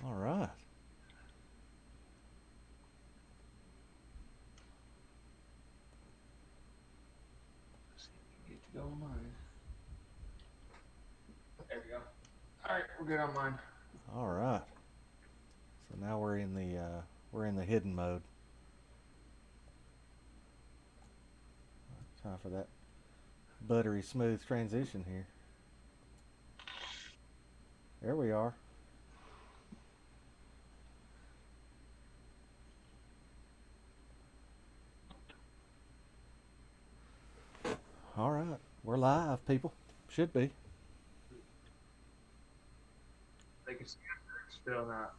All right. Let's see if we can get to go on mine. There we go. All right, we're good on mine. All right. So now we're in the hidden mode. Time for that buttery smooth transition here. There we are. All right. We're live, people. Should be. They can see it. Still not.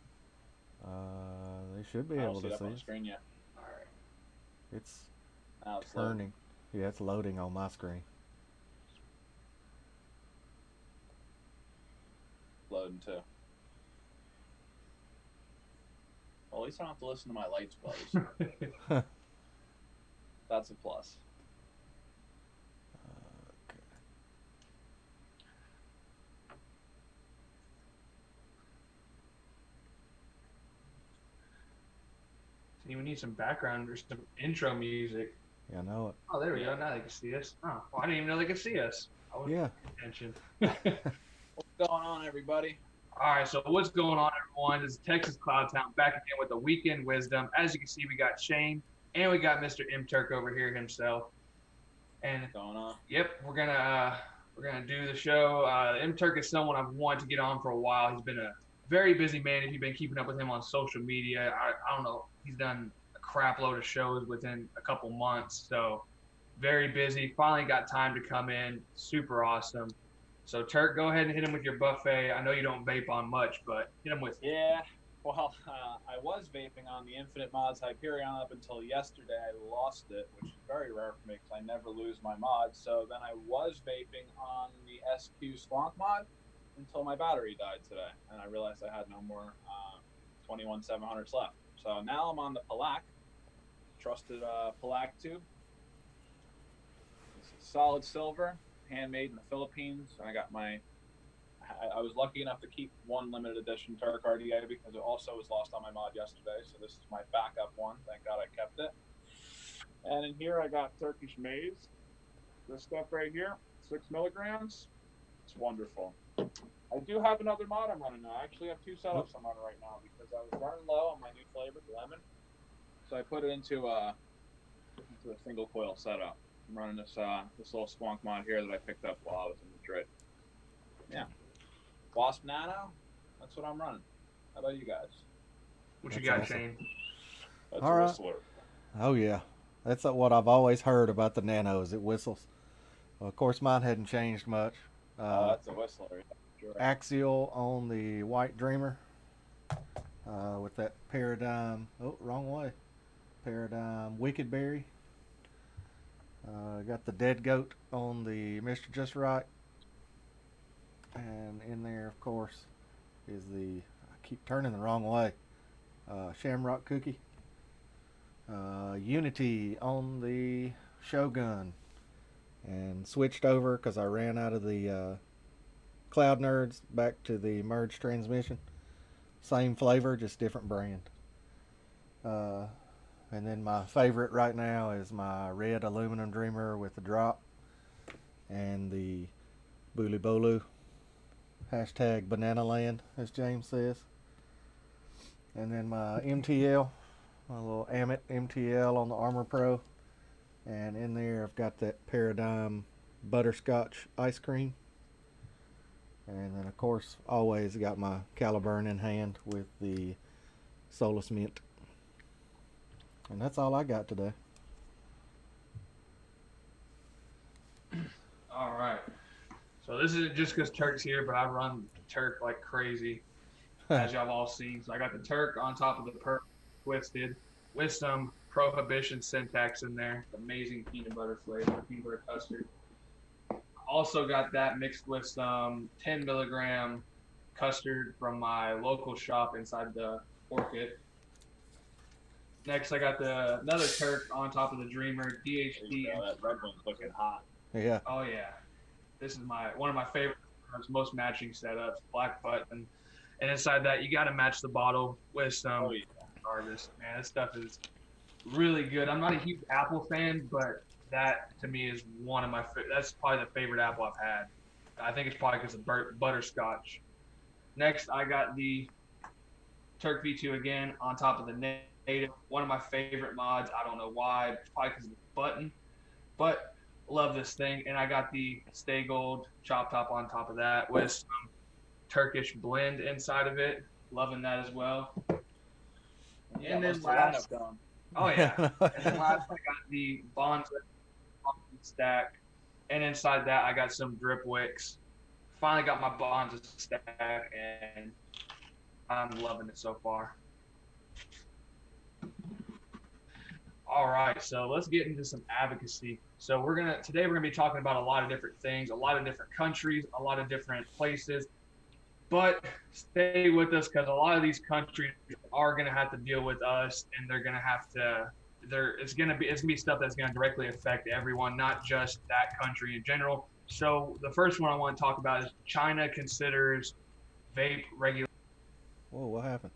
They should be I don't able see to it up see on the us. screen yet. All right. It's Now it's loading. turning. Yeah, it's loading on my screen. Loading too. Well, at least I don't have to listen to my lights buzz. That's a plus. Okay. See, we need some background or some intro music. Yeah, I know it. Oh, there we Yeah. go. Now they can see us. Oh, well, I didn't even know they could see us. I wasn't Yeah. paying attention. What's going on, everybody? All right, so what's going on, everyone? This is Texas Cloud Town back again with the weekend wisdom. As you can see, we got Shane and we got Mr. M.Terk over here himself. And What's going on? yep, we're gonna do the show. M.Terk is someone I've wanted to get on for a while. He's been a very busy man. If you've been keeping up with him on social media, I don't know. He's done a crap load of shows within a couple months. So very busy. Finally got time to come in. Super awesome. So Turk, go ahead and hit him with your buffet. I know you don't vape on much, but hit him with. Yeah. Well, I was vaping on the Infinite Mods Hyperion up until yesterday. I lost it, which is very rare for me because I never lose my mods. So then I was vaping on the SQ Squonk mod until my battery died today, and I realized I had no more 21700s left. So now I'm on the Palak, trusted Palak tube. It's solid silver, handmade in the Philippines. And I got I was lucky enough to keep one limited edition Turk RDA because it also was lost on my mod yesterday. So this is my backup one. Thank God I kept it. And in here I got Turkish maize. This stuff right here, 6 milligrams. It's wonderful. I do have another mod I'm running now. I actually have two setups I'm running right now because I was running low on my new flavor, lemon. So I put it into a single coil setup. I'm running this little Squonk mod here that I picked up while I was in Madrid. Yeah. Wasp Nano, that's what I'm running. How about you guys? What you That's got, awesome. Shane? That's All a right. whistler. Oh yeah. That's what I've always heard about the Nanos. It whistles. Well, of course, mine hadn't changed much. Oh, Uh, that's a whistler. Yeah, sure. Axial on the White Dreamer with that Paradigm. Oh, wrong way. Paradigm Wicked Berry. Got the Dead Goat on the Mr. Just Right. And in there, of course, is I keep turning the wrong way. Shamrock Cookie. Unity on the Shogun. And switched over because I ran out of the Cloud Nerds back to the merged transmission. Same flavor, just different brand. Uh, and then my favorite right now is my red aluminum dreamer with the drop and the Bulu Bolu. Hashtag Banana Land, as James says. And then my MTL, my little Amit MTL on the Armor Pro. And in there, I've got that Paradigm butterscotch ice cream. And then, of course, always got my Caliburn in hand with the Solus Mint. And that's all I got today. All right. So this isn't just because Turk's here, but I run Turk like crazy, as y'all all seen. So I got the Turk on top of the Twisted with some Prohibition syntax in there. Amazing peanut butter flavor, peanut butter custard. Also got that mixed with some 10 milligram custard from my local shop inside the Orchid. Next, I got another Turk on top of the Dreamer There you DHT. go. That red one's looking hot. Yeah. Oh yeah, this is one of my favorite, most matching setups. Black button, And inside that, you got to match the bottle with some Oh yeah. Harvest. Man, this stuff is really good. I'm not a huge apple fan, but that to me is one of my. That's probably the favorite apple I've had. I think it's probably because of butterscotch. Next, I got the Turk V2 again on top of the native. One of my favorite mods. I don't know why. It's probably because of the button, but love this thing. And I got the Stay Gold chop top on top of that with some Turkish blend inside of it. Loving that as well. You And got then most of the lineup last, going. oh yeah. And then last, I got the Bonds stack. And inside that, I got some drip wicks. Finally got my Bonds stack, and I'm loving it so far. All right, so let's get into some advocacy. So today we're gonna be talking about a lot of different things, a lot of different countries, a lot of different places. But stay with us because a lot of these countries are gonna have to deal with us, and they're gonna have to. It's gonna be stuff that's gonna directly affect everyone, not just that country in general. So the first one I want to talk about is China considers vape regulation. Whoa, what happened?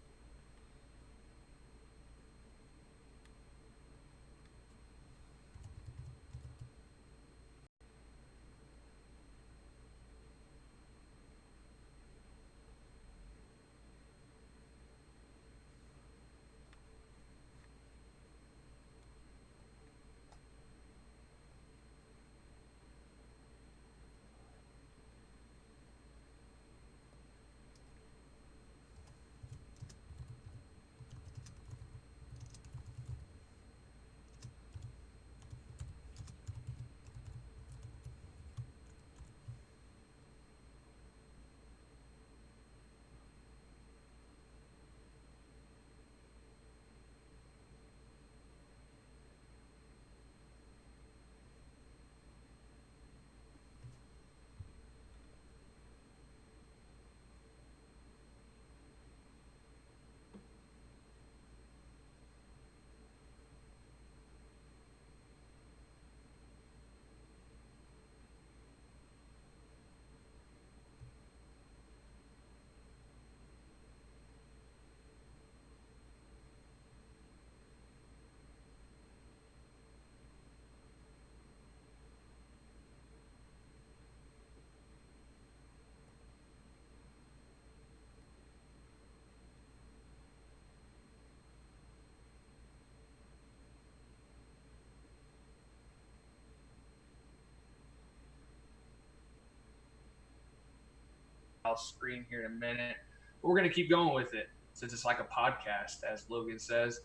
Screen here in a minute. But we're gonna keep going with it since it's like a podcast, as Logan says.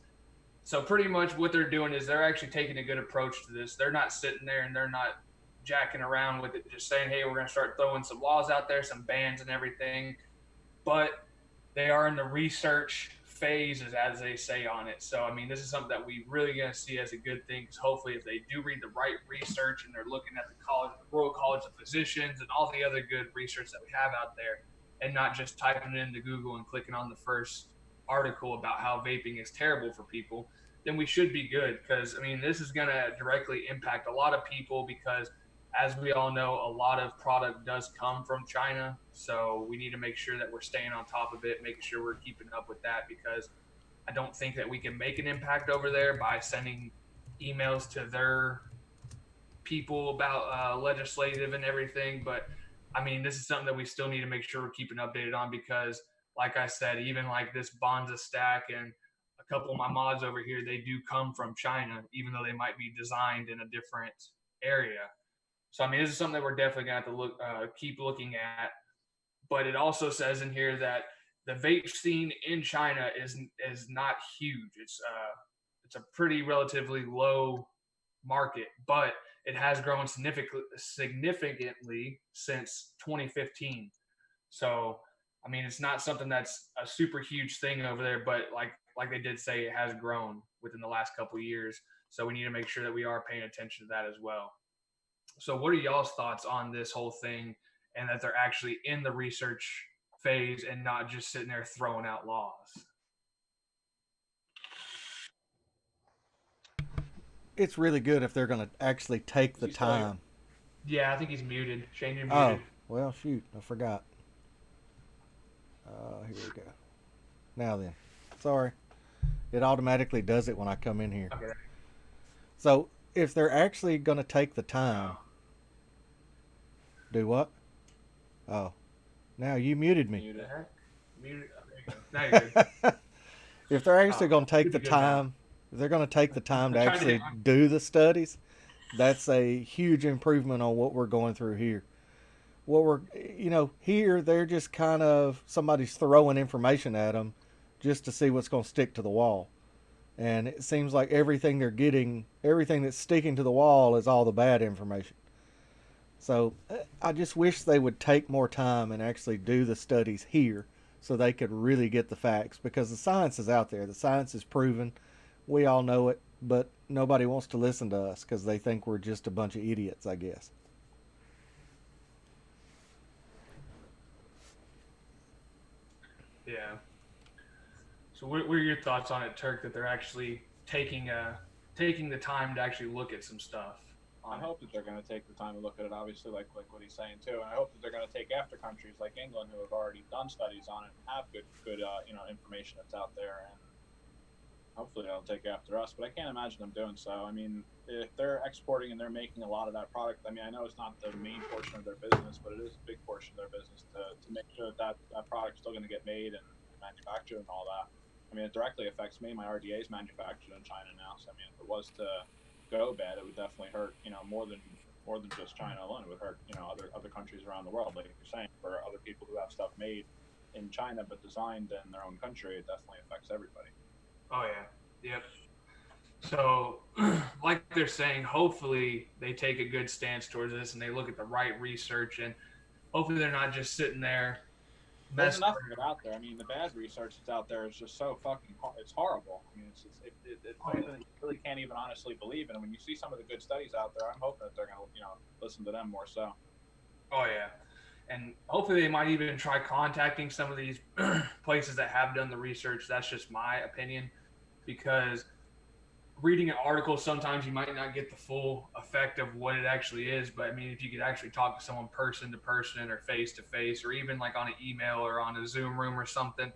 So pretty much what they're doing is they're actually taking a good approach to this. They're not sitting there and they're not jacking around with it, just saying, "Hey, we're gonna start throwing some laws out there, some bans and everything." But they are in the research phases, as they say on it. So, I mean, this is something that we really going to see as a good thing because hopefully, if they do read the right research and they're looking at the Royal College of Physicians and all the other good research that we have out there, and not just typing it into Google and clicking on the first article about how vaping is terrible for people, then we should be good. Because, I mean, this is going to directly impact a lot of people because as we all know, a lot of product does come from China. So we need to make sure that we're staying on top of it, making sure we're keeping up with that because I don't think that we can make an impact over there by sending emails to their people about legislative and everything. But I mean, this is something that we still need to make sure we're keeping updated on because, like I said, even like this Bonza stack and a couple of my mods over here, they do come from China, even though they might be designed in a different area. So I mean, this is something that we're definitely gonna have to keep looking at. But it also says in here that the vape scene in China is not huge. It's a pretty relatively low market, but it has grown significantly since 2015. So I mean, it's not something that's a super huge thing over there, but like they did say, it has grown within the last couple of years. So we need to make sure that we are paying attention to that as well. So, what are y'all's thoughts on this whole thing and that they're actually in the research phase and not just sitting there throwing out laws? It's really good if they're going to actually take Is the he still here? time. Yeah, I think he's muted. Shane, you're Oh, muted. well, shoot, I forgot. Here we go. Now then, sorry, it automatically does it when I come in here. Okay. So if they're actually going to take the time, Oh, do what? Oh, now you muted me. Mute the it. heck? Mute. Oh, there you go. Now you're good. If they're actually Oh, going to take should the be good now. time, if they're going to take the time to I'm trying to get. actually do the studies, that's a huge improvement on what we're going through here. What we're, here they're just kind of somebody's throwing information at them just to see what's going to stick to the wall. And it seems like everything they're getting, everything that's sticking to the wall is all the bad information. So I just wish they would take more time and actually do the studies here so they could really get the facts because the science is out there. The science is proven. We all know it, but nobody wants to listen to us because they think we're just a bunch of idiots, I guess. Yeah. So what are your thoughts on it, Turk? That they're actually taking the time to actually look at some stuff I on it. hope that they're going to take the time to look at it, obviously, like what he's saying too. And I hope that they're going to take after countries like England who have already done studies on it and have good information that's out there. And hopefully they'll take after us. But I can't imagine them doing so. I mean, if they're exporting and they're making a lot of that product, I mean, I know it's not the main portion of their business, but it is a big portion of their business to make sure that product's still going to get made and manufactured and all that. I mean, it directly affects me. My RDA is manufactured in China now, so I mean, if it was to go bad, it would definitely hurt. More than just China alone. It would hurt other countries around the world, like you're saying. For other people who have stuff made in China but designed in their own country, it definitely affects everybody. Oh yeah. Yep. So, like they're saying, hopefully they take a good stance towards this and they look at the right research and hopefully they're not just sitting there There's messing enough of it around. out there. I mean, the bad research that's out there is just so it's horrible. I mean, it's Oh, something that you really can't even honestly believe in. And when you see some of the good studies out there, I'm hoping that they're going to, listen to them more so. oh yeah. And hopefully they might even try contacting some of these places that have done the research. That's just my opinion because reading an article sometimes you might not get the full effect of what it actually is, but I mean if you could actually talk to someone person to person or face to face or even like on an email or on a Zoom room or something,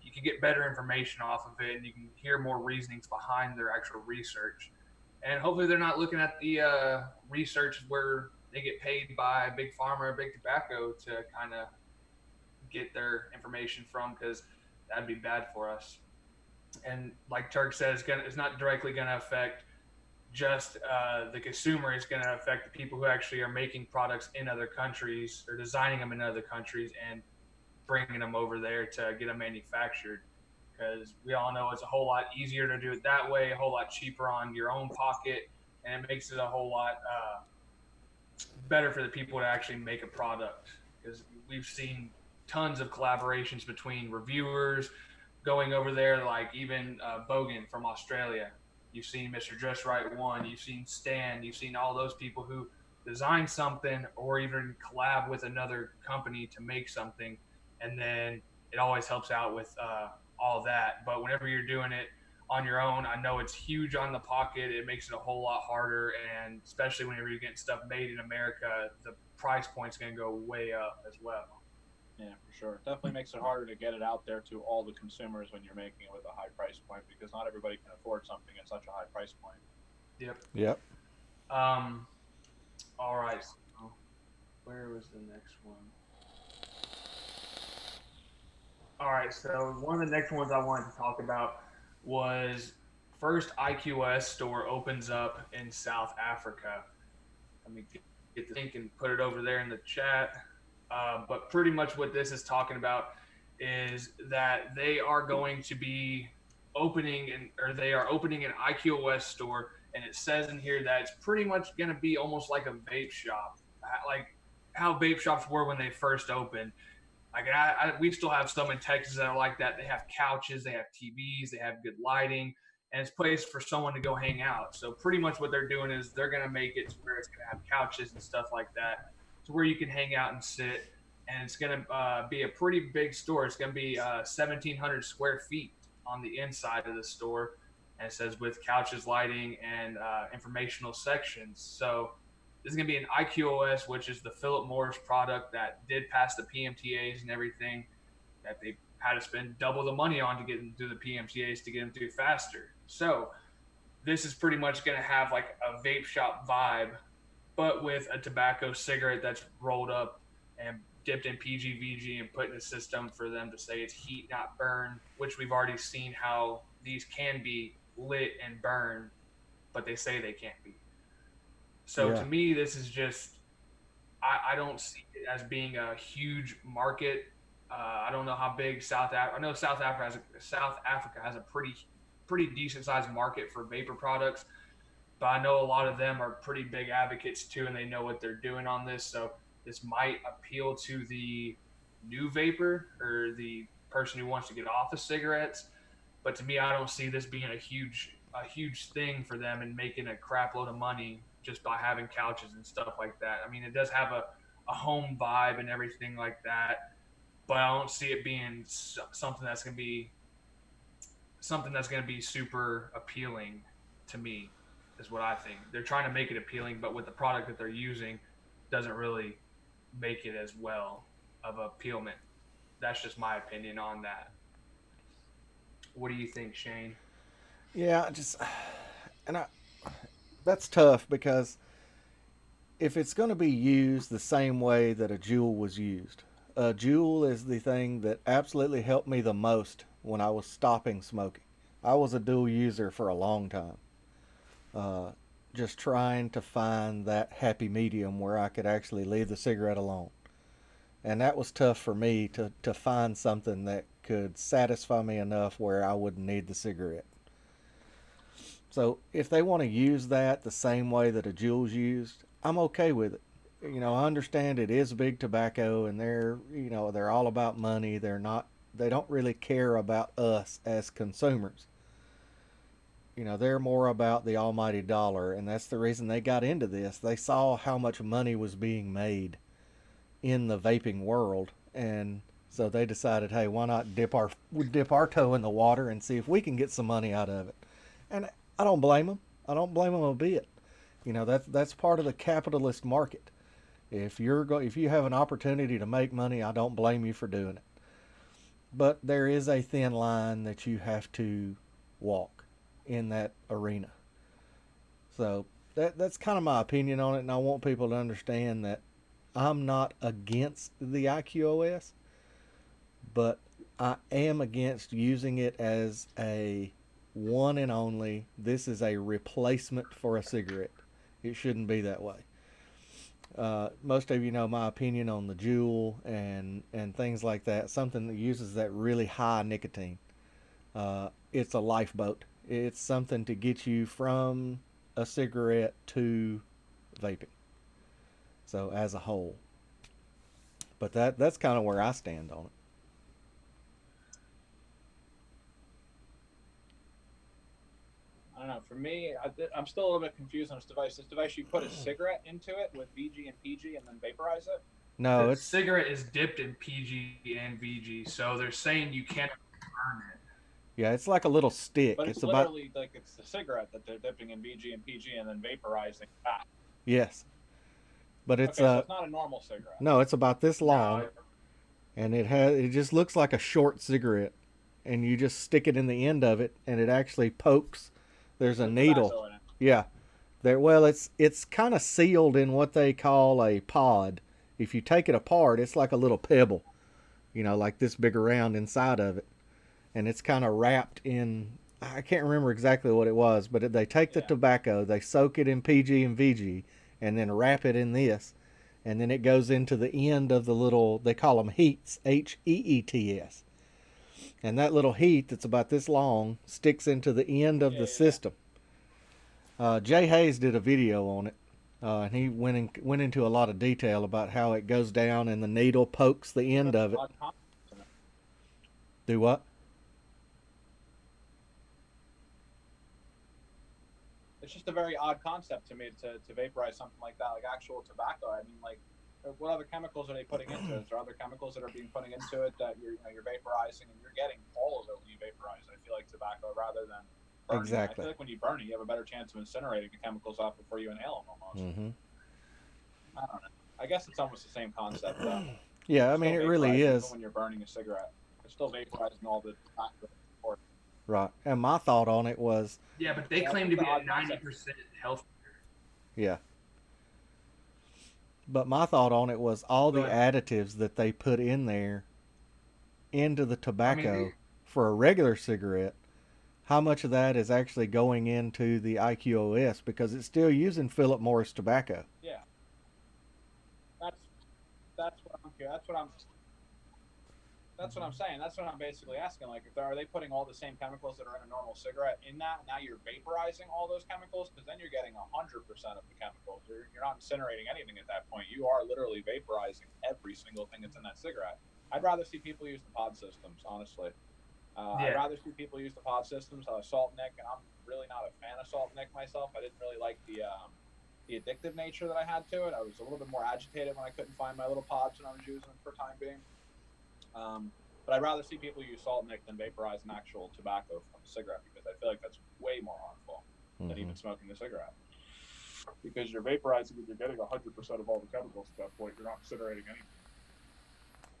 you can get better information off of it and you can hear more reasonings behind their actual research. And hopefully they're not looking at the research where they get paid by big pharma or big tobacco to kind of get their information from because that'd be bad for us. And like Turk said, it's not directly going to affect just the consumer. It's going to affect the people who actually are making products in other countries or designing them in other countries and bringing them over there to get them manufactured. Because we all know it's a whole lot easier to do it that way, a whole lot cheaper on your own pocket, and it makes it a whole lot better for the people to actually make a product. Because we've seen tons of collaborations between reviewers going over there, like even Bogan from Australia. You've seen Mr. Just Right One. You've seen Stan. You've seen all those people who design something or even collab with another company to make something, and then it always helps out with all that. But whenever you're doing it on your own, I know it's huge on the pocket. It makes it a whole lot harder, and especially whenever you're getting stuff made in America, the price point's going to go way up as well. Yeah, for sure. It definitely makes it harder to get it out there to all the consumers when you're making it with a high price point because not everybody can afford something at such a high price point. Yep. Yep. Um. All right. So where was the next one? All right. So one of the next ones I wanted to talk about was first IQS store opens up in South Africa. Let me get the link and put it over there in the chat. But pretty much what this is talking about is that they are going to be they are opening an IQOS store, and it says in here that it's pretty much going to be almost like a vape shop, like how vape shops were when they first opened. Like we still have some in Texas that are like that. They have couches, they have TVs, they have good lighting, and it's a place for someone to go hang out. So pretty much what they're doing is they're gonna make it to where it's gonna have couches and stuff like that, to where you can hang out and sit. And it's gonna be a pretty big store. It's gonna be 1,700 square feet on the inside of the store, and it says with couches, lighting, and informational sections. So this is going to be an IQOS, which is the Philip Morris product that did pass the PMTAs and everything. that they had to spend double the money on to get them through the PMTAs to get them through faster. So this is pretty much going to have like a vape shop vibe, but with a tobacco cigarette that's rolled up and dipped in PGVG and put in a system for them to say it's heat, not burn, which we've already seen how these can be lit and burn, but they say they can't be. So Yeah. to me, this is just, I don't see it as being a huge market. I don't know how big South Africa. I know South Africa has a pretty decent sized market for vapor products, but I know a lot of them are pretty big advocates too, and they know what they're doing on this. So this might appeal to the new vapor or the person who wants to get off of cigarettes. But to me, I don't see this being a huge thing for them and making a crap load of money just by having couches and stuff like that. I mean, it does have a home vibe and everything like that, but I don't see it being something that's going to be super appealing to me, is what I think. They're trying to make it appealing, but with the product that they're using, doesn't really make it as well of appealment. That's just my opinion on that. What do you think, Shane? Yeah, just and I that's tough because if it's going to be used the same way that a jewel was used, a jewel is the thing that absolutely helped me the most when I was stopping smoking. I was a dual user for a long time, uh, just trying to find that happy medium where I could actually leave the cigarette alone. And that was tough for me to find something that could satisfy me enough where I wouldn't need the cigarette. So if they want to use that the same way that a jewel's used, I'm okay with it. I understand it is big tobacco and they're all about money. They don't really care about us as consumers. They're more about the almighty dollar, and that's the reason they got into this. They saw how much money was being made in the vaping world, and so they decided, hey, why not dip our toe in the water and see if we can get some money out of it. And I don't blame them. I don't blame them a bit. That's part of the capitalist market. If you have an opportunity to make money, I don't blame you for doing it. But there is a thin line that you have to walk in that arena. So that's kind of my opinion on it, and I want people to understand that I'm not against the IQOS, but I am against using it as a one and only. This is a replacement for a cigarette. It shouldn't be that way. Most of you know my opinion on the Juul and things like that. Something that uses that really high nicotine. It's a lifeboat. It's something to get you from a cigarette to vaping. So as a whole, but that's kind of where I stand on it. I don't know. For me, I'm still a little bit confused on this device. This device, you put a cigarette into it with VG and PG and then vaporize it? No, The it's cigarette is dipped in PG and VG, so they're saying you can't burn it. yeah, it's like a little stick. But it's It's about literally like it's the cigarette that they're dipping in VG and PG and then vaporizing that. yes, but it's Okay, so it's not a normal cigarette. no, it's about this long, No, and it just looks like a short cigarette, and you just stick it in the end of it, and it actually pokes. There's a With needle. tobacco in it. Yeah, there. Well, it's kind of sealed in what they call a pod. If you take it apart, it's like a little pebble, like this big around inside of it, and it's kind of wrapped in. I can't remember exactly what it was, but they take the tobacco, they soak it in PG and VG, and then wrap it in this, and then it goes into the end of the little. They call them heats, HEETS, and that little heat that's about this long sticks into the end of the system. Jay Hayes did a video on it, and he went into a lot of detail about how it goes down and the needle pokes the end of it. Do what? It's just a very odd concept to me to vaporize something like that, like actual tobacco. I mean, like, what other chemicals are they putting into it? Is there other chemicals that are being put into it that you're vaporizing and you're getting all of it when you vaporize? I feel like tobacco rather than burning. Exactly. I feel like when you burn it, you have a better chance of incinerating the chemicals off before you inhale them almost. Mm-hmm. I don't know. I guess it's almost the same concept though. Yeah, I mean it really is. Even when you're burning a cigarette. They're still vaporizing all the tobacco. Right. And my thought on it was, Yeah, but they Yeah, claim it's to the be odd at concept. 90% health. yeah. But my thought on it was all Go the ahead. additives that they put in there into the I mean, tobacco for a regular cigarette, how much of that is actually going into the IQOS because it's still using Philip Morris tobacco. Yeah, that's that's what I'm that's what I'm saying. That's what I'm basically asking. Like, if are they putting all the same chemicals that are in a normal cigarette in that? Now you're vaporizing all those chemicals because then you're getting 100% of the chemicals. You're not incinerating anything at that point. You are literally vaporizing every single thing that's in that cigarette. I'd rather see people use the pod systems, honestly. I'd yeah, rather see people use the pod systems. Salt Nick, and I'm really not a fan of Salt Nick myself. I didn't really like the addictive nature that I had to it. I was a little bit more agitated when I couldn't find my little pods when I was using them for time being. But I'd rather see people use salt nick than vaporize an actual tobacco from a cigarette because I feel like that's way more harmful than Mm-hmm. even smoking the cigarette. Because you're vaporizing and you're getting 100% of all the chemicals at that point. You're not incinerating anything.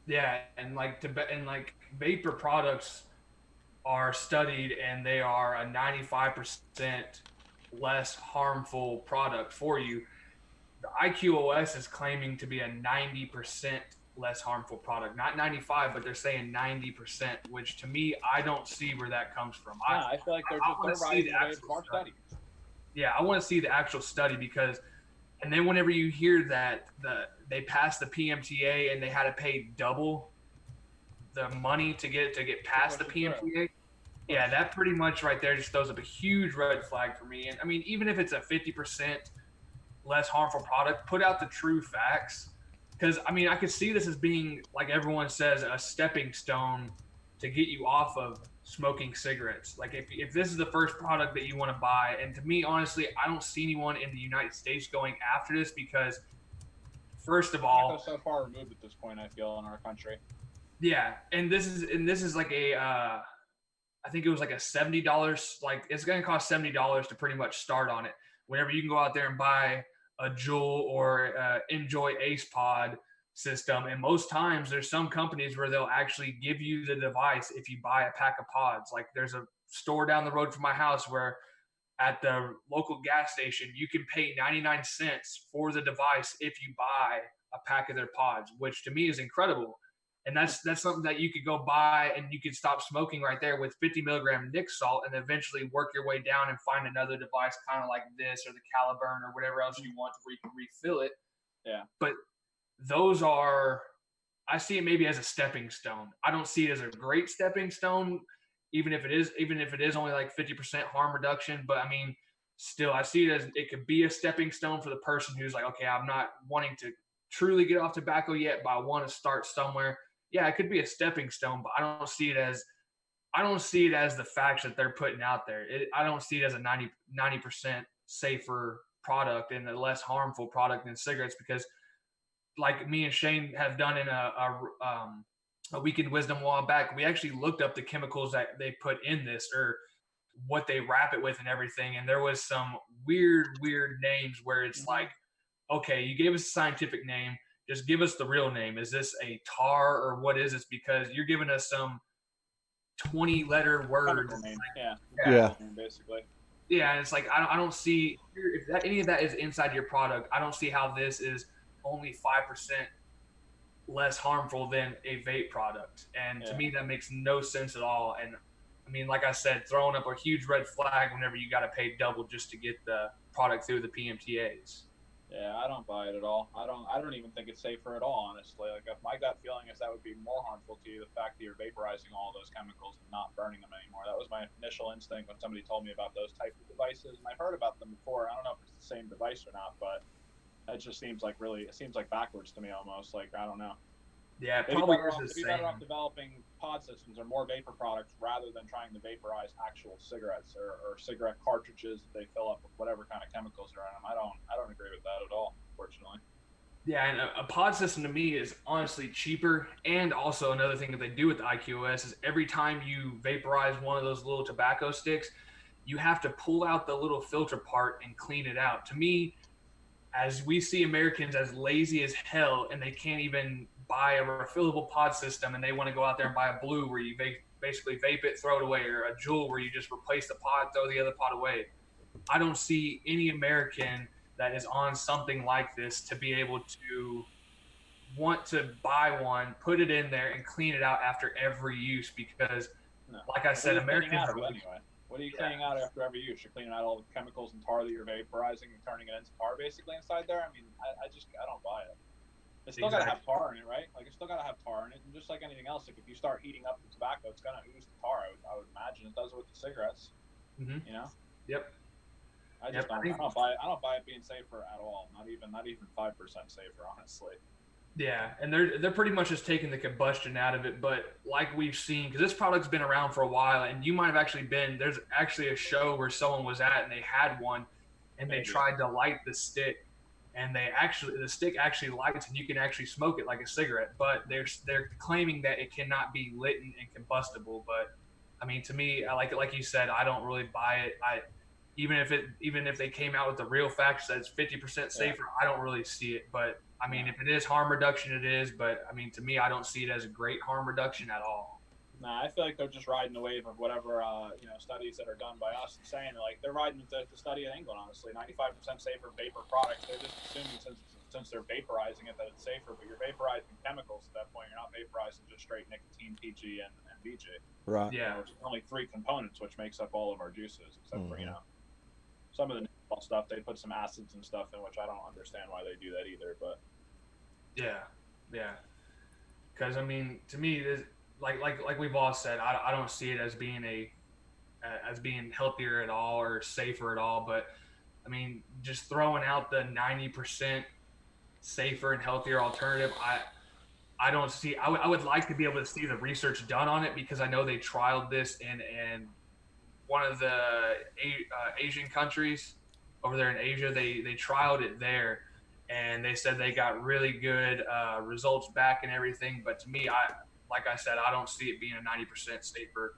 yeah, and like vapor products are studied, and they are a 95% less harmful product for you. The IQOS is claiming to be a 90% less harmful product, not 95, but they're saying 90%, which to me, I don't see where that comes from. Nah, I feel like I want they're to see riding the the wave actual of our study. study. Yeah, I want to see the actual study because, and then whenever you hear that they passed the PMTA and they had to pay double the money to get past the Push it through. PMTA, yeah, that pretty much right there just throws up a huge red flag for me. And I mean, even if it's a 50% less harmful product, put out the true facts. Because I mean, I could see this as being, like everyone says, a stepping stone to get you off of smoking cigarettes. Like if this is the first product that you want to buy, and to me, honestly, I don't see anyone in the United States going after this because, first of Tobacco's all, so far removed at this point, I feel, in our country. yeah, and this is like a I think it was like a $70, like it's going to cost $70 to pretty much start on it. Whenever you can go out there and buy a Juul or Enjoy Ace Pod system, and most times there's some companies where they'll actually give you the device if you buy a pack of pods. Like there's a store down the road from my house where at the local gas station you can pay 99 cents for the device if you buy a pack of their pods, which to me is incredible. And that's something that you could go buy and you could stop smoking right there with 50 milligram Nick salt and eventually work your way down and find another device kind of like this or the Caliburn or whatever else you want where you can refill it. Yeah. But those are, I see it maybe as a stepping stone. I don't see it as a great stepping stone, even if it is only like 50% harm reduction. But I mean, still, I see it as it could be a stepping stone for the person who's like, okay, I'm not wanting to truly get off tobacco yet, but I want to start somewhere. Yeah, it could be a stepping stone, but I don't see it as the facts that they're putting out there. I don't see it as a 90% safer product and a less harmful product than cigarettes because like me and Shane have done in a weekend wisdom a while back, we actually looked up the chemicals that they put in this or what they wrap it with and everything. And there was some weird names where it's like, okay, you gave us a scientific name, just give us the real name. Is this a tar or what is this? Because you're giving us some 20-letter word. Chemical name. Yeah. Yeah. Name, basically. Yeah, and it's like I don't see if that, any of that is inside your product. I don't see how this is only 5% less harmful than a vape product. And to me, that makes no sense at all. And I mean, like I said, throwing up a huge red flag whenever you got to pay double just to get the product through the PMTAs. Yeah, I don't buy it at all. I don't even think it's safer at all, honestly. Like if my gut feeling is that would be more harmful to you, the fact that you're vaporizing all those chemicals and not burning them anymore. That was my initial instinct when somebody told me about those types of devices. And I've heard about them before. I don't know if it's the same device or not, but it just seems like backwards to me almost. Like I don't know. Yeah, it Maybe probably better is off, the maybe better same. off developing pod systems or more vapor products rather than trying to vaporize actual cigarettes or cigarette cartridges that they fill up with whatever kind of chemicals are in them. I don't agree with that at all, unfortunately. Yeah, and a pod system to me is honestly cheaper. And also another thing that they do with the IQOS is every time you vaporize one of those little tobacco sticks, you have to pull out the little filter part and clean it out. To me, as we see Americans as lazy as hell and they can't even buy a refillable pod system and they want to go out there and buy a blue where you basically vape it, throw it away, or a Juul where you just replace the pod, throw the other pod away. I don't see any American that is on something like this to be able to want to buy one, put it in there, and clean it out after every use because, No. like I said, Americans are like, anyway. What are you cleaning out after every use? You're cleaning out all the chemicals and tar that you're vaporizing and turning it into tar basically inside there. I mean, I don't buy it. It's still got to have tar in it, right? Like, it's still got to have tar in it. And just like anything else, like if you start heating up the tobacco, it's going to ooze the tar. I would imagine it does it with the cigarettes. Mm-hmm. You know? Yep. I don't buy it being safer at all. Not even 5% safer, honestly. Yeah, and they're pretty much just taking the combustion out of it. But like we've seen, because this product's been around for a while, and you might have actually been, there's actually a show where someone was at and they had one, and they tried to light the stick, and the stick actually lights, and you can actually smoke it like a cigarette. But they're claiming that it cannot be lit and combustible. But I mean, to me, like you said, I don't really buy it. Even if they came out with the real facts that it's 50% safer, I don't really see it. But I mean, if it is harm reduction, it is. But I mean, to me, I don't see it as a great harm reduction at all. Nah, I feel like they're just riding the wave of whatever studies that are done by us and saying like they're riding the study in England. Honestly, 95% safer vapor products. They're just assuming since they're vaporizing it that it's safer, but you're vaporizing chemicals at that point. You're not vaporizing just straight nicotine, PG, and VG. Right. Yeah. Which is only 3 components, which makes up all of our juices, except for some of the stuff. They put some acids and stuff in, which I don't understand why they do that either. But yeah, because I mean, to me, this, like we've all said, I don't see it as being as being healthier at all or safer at all. But I mean, just throwing out the 90% safer and healthier alternative, I don't see. I would like to be able to see the research done on it because I know they trialed this in one of the Asian countries over there in Asia. They trialed it there, and they said they got really good results back and everything. But to me, like I said, I don't see it being a 90% safer.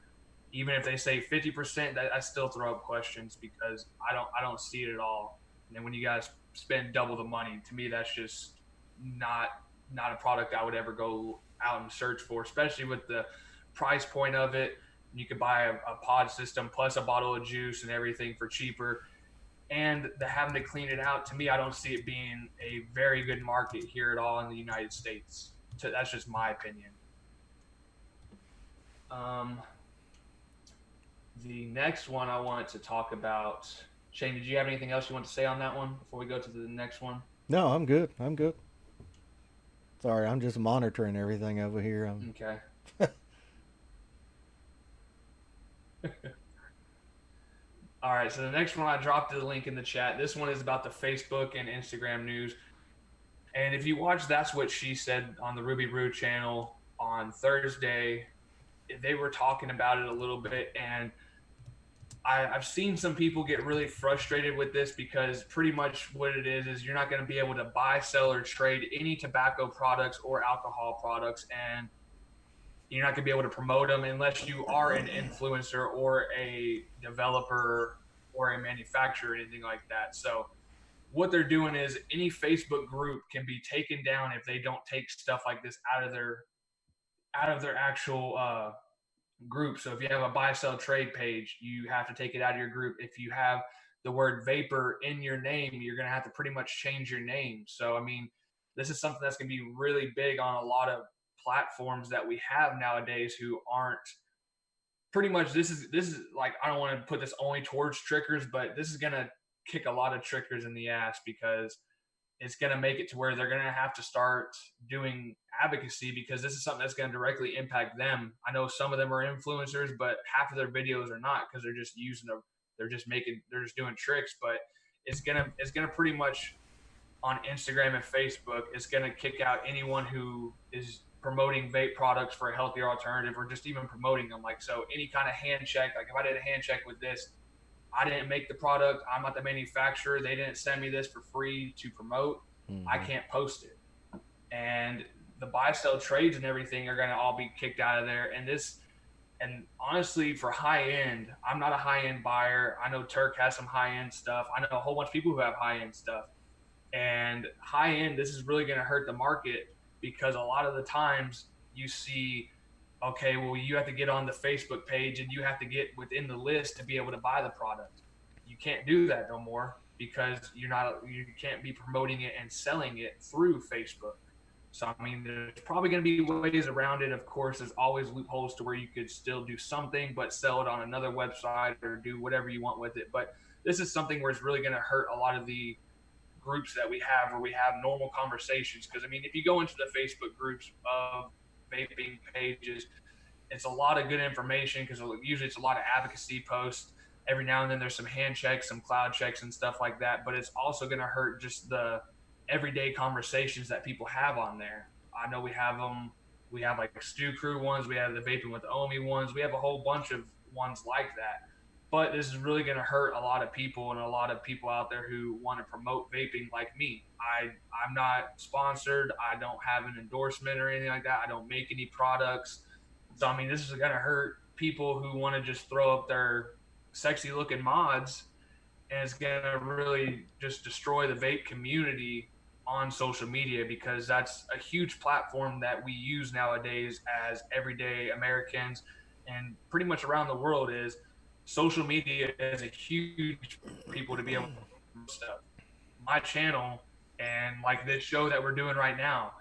Even if they say 50%, I still throw up questions because I don't see it at all. And then when you guys spend double the money, to me that's just not a product I would ever go out and search for, especially with the price point of it. You could buy a pod system plus a bottle of juice and everything for cheaper. And the having to clean it out, to me, I don't see it being a very good market here at all in the United States. That's just my opinion. The next one I wanted to talk about. Shane, did you have anything else you want to say on that one before we go to the next one? No, I'm good. Sorry, I'm just monitoring everything over here. Okay. All right, so the next one, I dropped the link in the chat. This one is about the Facebook and Instagram news. And if you watch That's What She Said on the Ruby Roo channel on Thursday, they were talking about it a little bit. And I've seen some people get really frustrated with this because pretty much what it is you're not going to be able to buy, sell, or trade any tobacco products or alcohol products. And you're not going to be able to promote them unless you are an influencer or a developer or a manufacturer or anything like that. So what they're doing is any Facebook group can be taken down if they don't take stuff like this out of their actual group. So if you have a buy, sell, trade page, you have to take it out of your group. If you have the word vapor in your name, you're going to have to pretty much change your name. So, I mean, this is something that's going to be really big on a lot of platforms that we have nowadays who aren't pretty much this is like, I don't want to put this only towards trickers, but this is going to kick a lot of trickers in the ass because it's going to make it to where they're going to have to start doing advocacy because this is something that's going to directly impact them. I know some of them are influencers, but half of their videos are not because they're just they're just doing tricks. But it's gonna pretty much on Instagram and Facebook, it's gonna kick out anyone who is promoting vape products for a healthier alternative or just even promoting them. Like, so any kind of hand check, like if I did a hand check with this, I didn't make the product. I'm not the manufacturer. They didn't send me this for free to promote. I can't post it. And the buy, sell, trades and everything are going to all be kicked out of there. And honestly, for high end, I'm not a high end buyer. I know M.Terk has some high end stuff. I know a whole bunch of people who have high end stuff. And high end, this is really going to hurt the market because a lot of the times you see, okay, well, you have to get on the Facebook page and you have to get within the list to be able to buy the product. You can't do that no more because you can't be promoting it and selling it through Facebook. So I mean, there's probably going to be ways around it. Of course, there's always loopholes to where you could still do something, but sell it on another website or do whatever you want with it. But this is something where it's really going to hurt a lot of the groups that we have, where we have normal conversations. Because I mean, if you go into the Facebook groups of vaping pages, it's a lot of good information because usually it's a lot of advocacy posts. Every now and then there's some hand checks, some cloud checks, and stuff like that. But it's also going to hurt just the everyday conversations that people have on there. I know we have them. We have like Stew Crew ones. We have the Vaping with Omi ones. We have a whole bunch of ones like that. But this is really going to hurt a lot of people and a lot of people out there who want to promote vaping like me. I'm not sponsored. I don't have an endorsement or anything like that. I don't make any products. So I mean, this is going to hurt people who want to just throw up their sexy looking mods, and it's going to really just destroy the vape community on social media, because that's a huge platform that we use nowadays as everyday Americans and pretty much around the world. Is social media is a huge people to be able to promote stuff. My channel and like this show that we're doing right now,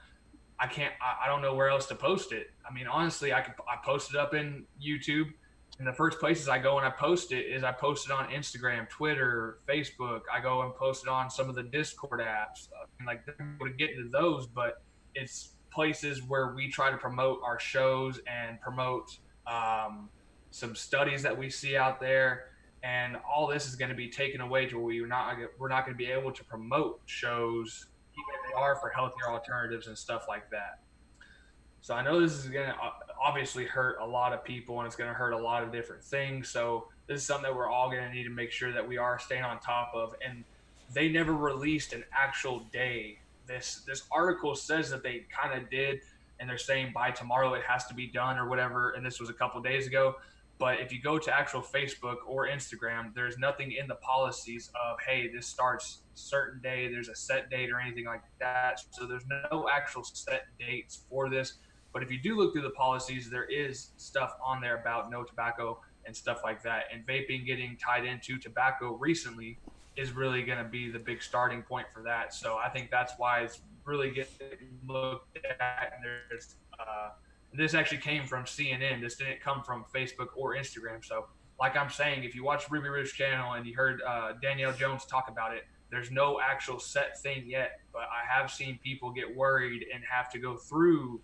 I don't know where else to post it. I mean, honestly, I post it up in YouTube. And the first places I go and I post it is I post it on Instagram, Twitter, Facebook. I go and post it on some of the Discord apps. And like, to get into those, but it's places where we try to promote our shows and promote some studies that we see out there. And all this is going to be taken away to where we're not going to be able to promote shows, even if they are for healthier alternatives and stuff like that. So I know this is going to obviously hurt a lot of people, and it's going to hurt a lot of different things. So this is something that we're all going to need to make sure that we are staying on top of. And they never released an actual day. This article says that they kind of did, and they're saying by tomorrow it has to be done or whatever. And this was a couple days ago. But if you go to actual Facebook or Instagram, there's nothing in the policies of, hey, this starts certain day, there's a set date or anything like that. So there's no actual set dates for this. But if you do look through the policies, there is stuff on there about no tobacco and stuff like that. And vaping getting tied into tobacco recently is really going to be the big starting point for that. So I think that's why it's really getting looked at. And this actually came from CNN. This didn't come from Facebook or Instagram. So, like I'm saying, if you watch Ruby Rouge's channel and you heard Danielle Jones talk about it, there's no actual set thing yet. But I have seen people get worried and have to go through,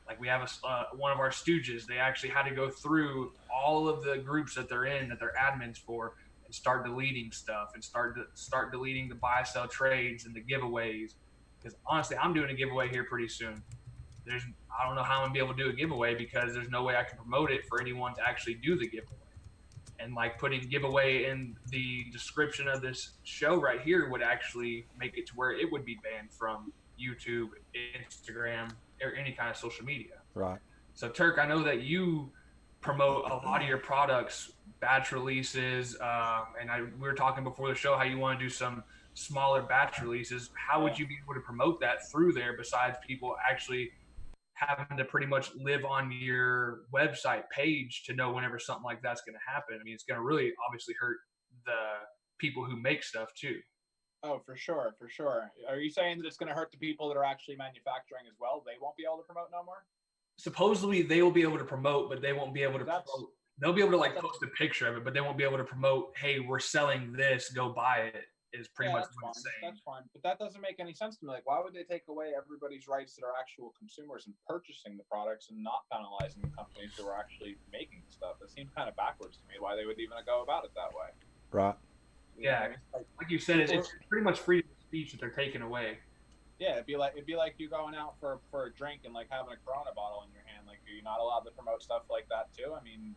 like we have one of our stooges. They actually had to go through all of the groups that they're in, that they're admins for, and start deleting stuff and start deleting the buy sell trades and the giveaways. Because honestly, I'm doing a giveaway here pretty soon. I don't know how I'm gonna be able to do a giveaway because there's no way I can promote it for anyone to actually do the giveaway. And like putting giveaway in the description of this show right here would actually make it to where it would be banned from YouTube, Instagram, or any kind of social media. Right. So Terk, I know that you promote a lot of your products, batch releases, and we were talking before the show how you want to do some smaller batch releases. How would you be able to promote that through there besides people actually having to pretty much live on your website page to know whenever something like that's going to happen? I mean, it's going to really obviously hurt the people who make stuff too. Oh, for sure, for sure. Are you saying that it's going to hurt the people that are actually manufacturing as well? They won't be able to promote no more? Supposedly they will be able to promote, but they won't be able to promote. They'll be able to like post a picture of it, but they won't be able to promote, hey, we're selling this, go buy it, is pretty much what it's saying. That's fine. But that doesn't make any sense to me. Like, why would they take away everybody's rights that are actual consumers and purchasing the products and not penalizing the companies who are actually making the stuff? It seems kind of backwards to me why they would even go about it that way. Right. Yeah, like you said, it's pretty much freedom of speech that they're taking away. Yeah, it'd be like you going out for a drink and like having a Corona bottle in your hand. Like, are you not allowed to promote stuff like that too? I mean,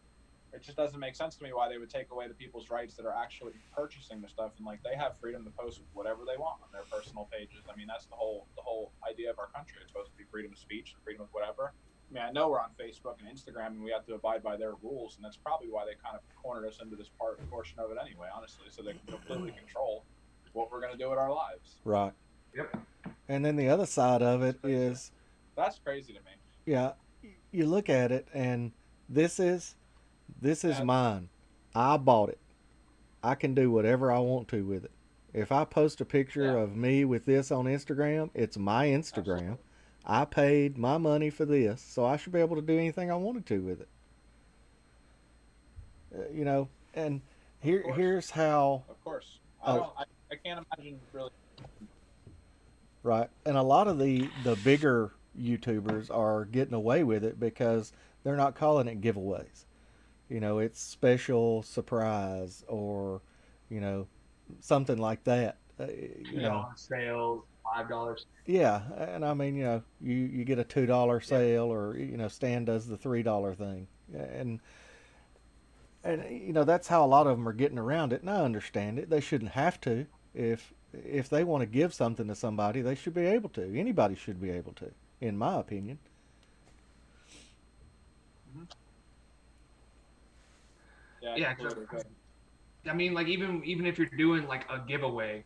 it just doesn't make sense to me why they would take away the people's rights that are actually purchasing the stuff, and like they have freedom to post whatever they want on their personal pages. I mean, that's the whole idea of our country. It's supposed to be freedom of speech and freedom of whatever. I mean, I know we're on Facebook and Instagram and we have to abide by their rules, and that's probably why they kind of cornered us into this portion of it anyway, honestly, so they can completely control what we're going to do with our lives. Right. Yep. And then the other side of it is That's crazy to me. Yeah, you look at it and this is this is Yeah, mine. I bought it. I can do whatever I want to with it. If I post a picture yeah, of me with this on Instagram, it's my Instagram. absolutely. I paid my money for this, so I should be able to do anything I wanted to with it. You know, and Of here course, here's how. of course. I Oh, don't. I can't imagine really. right, and a lot of the bigger YouTubers are getting away with it because they're not calling it giveaways. You know, it's special surprise or, you know, something like that. You Yeah, know, on sale, $5. yeah, and I mean, you know, you get a $2 Yeah, sale, or Stan does the $3 thing, and you know that's how a lot of them are getting around it. And I understand it. They shouldn't have to. If they want to give something to somebody, they should be able to. Anybody should be able to, in my opinion. Mhm. Yeah, I yeah. 'Cause completely agree. I mean, like even if you're doing like a giveaway,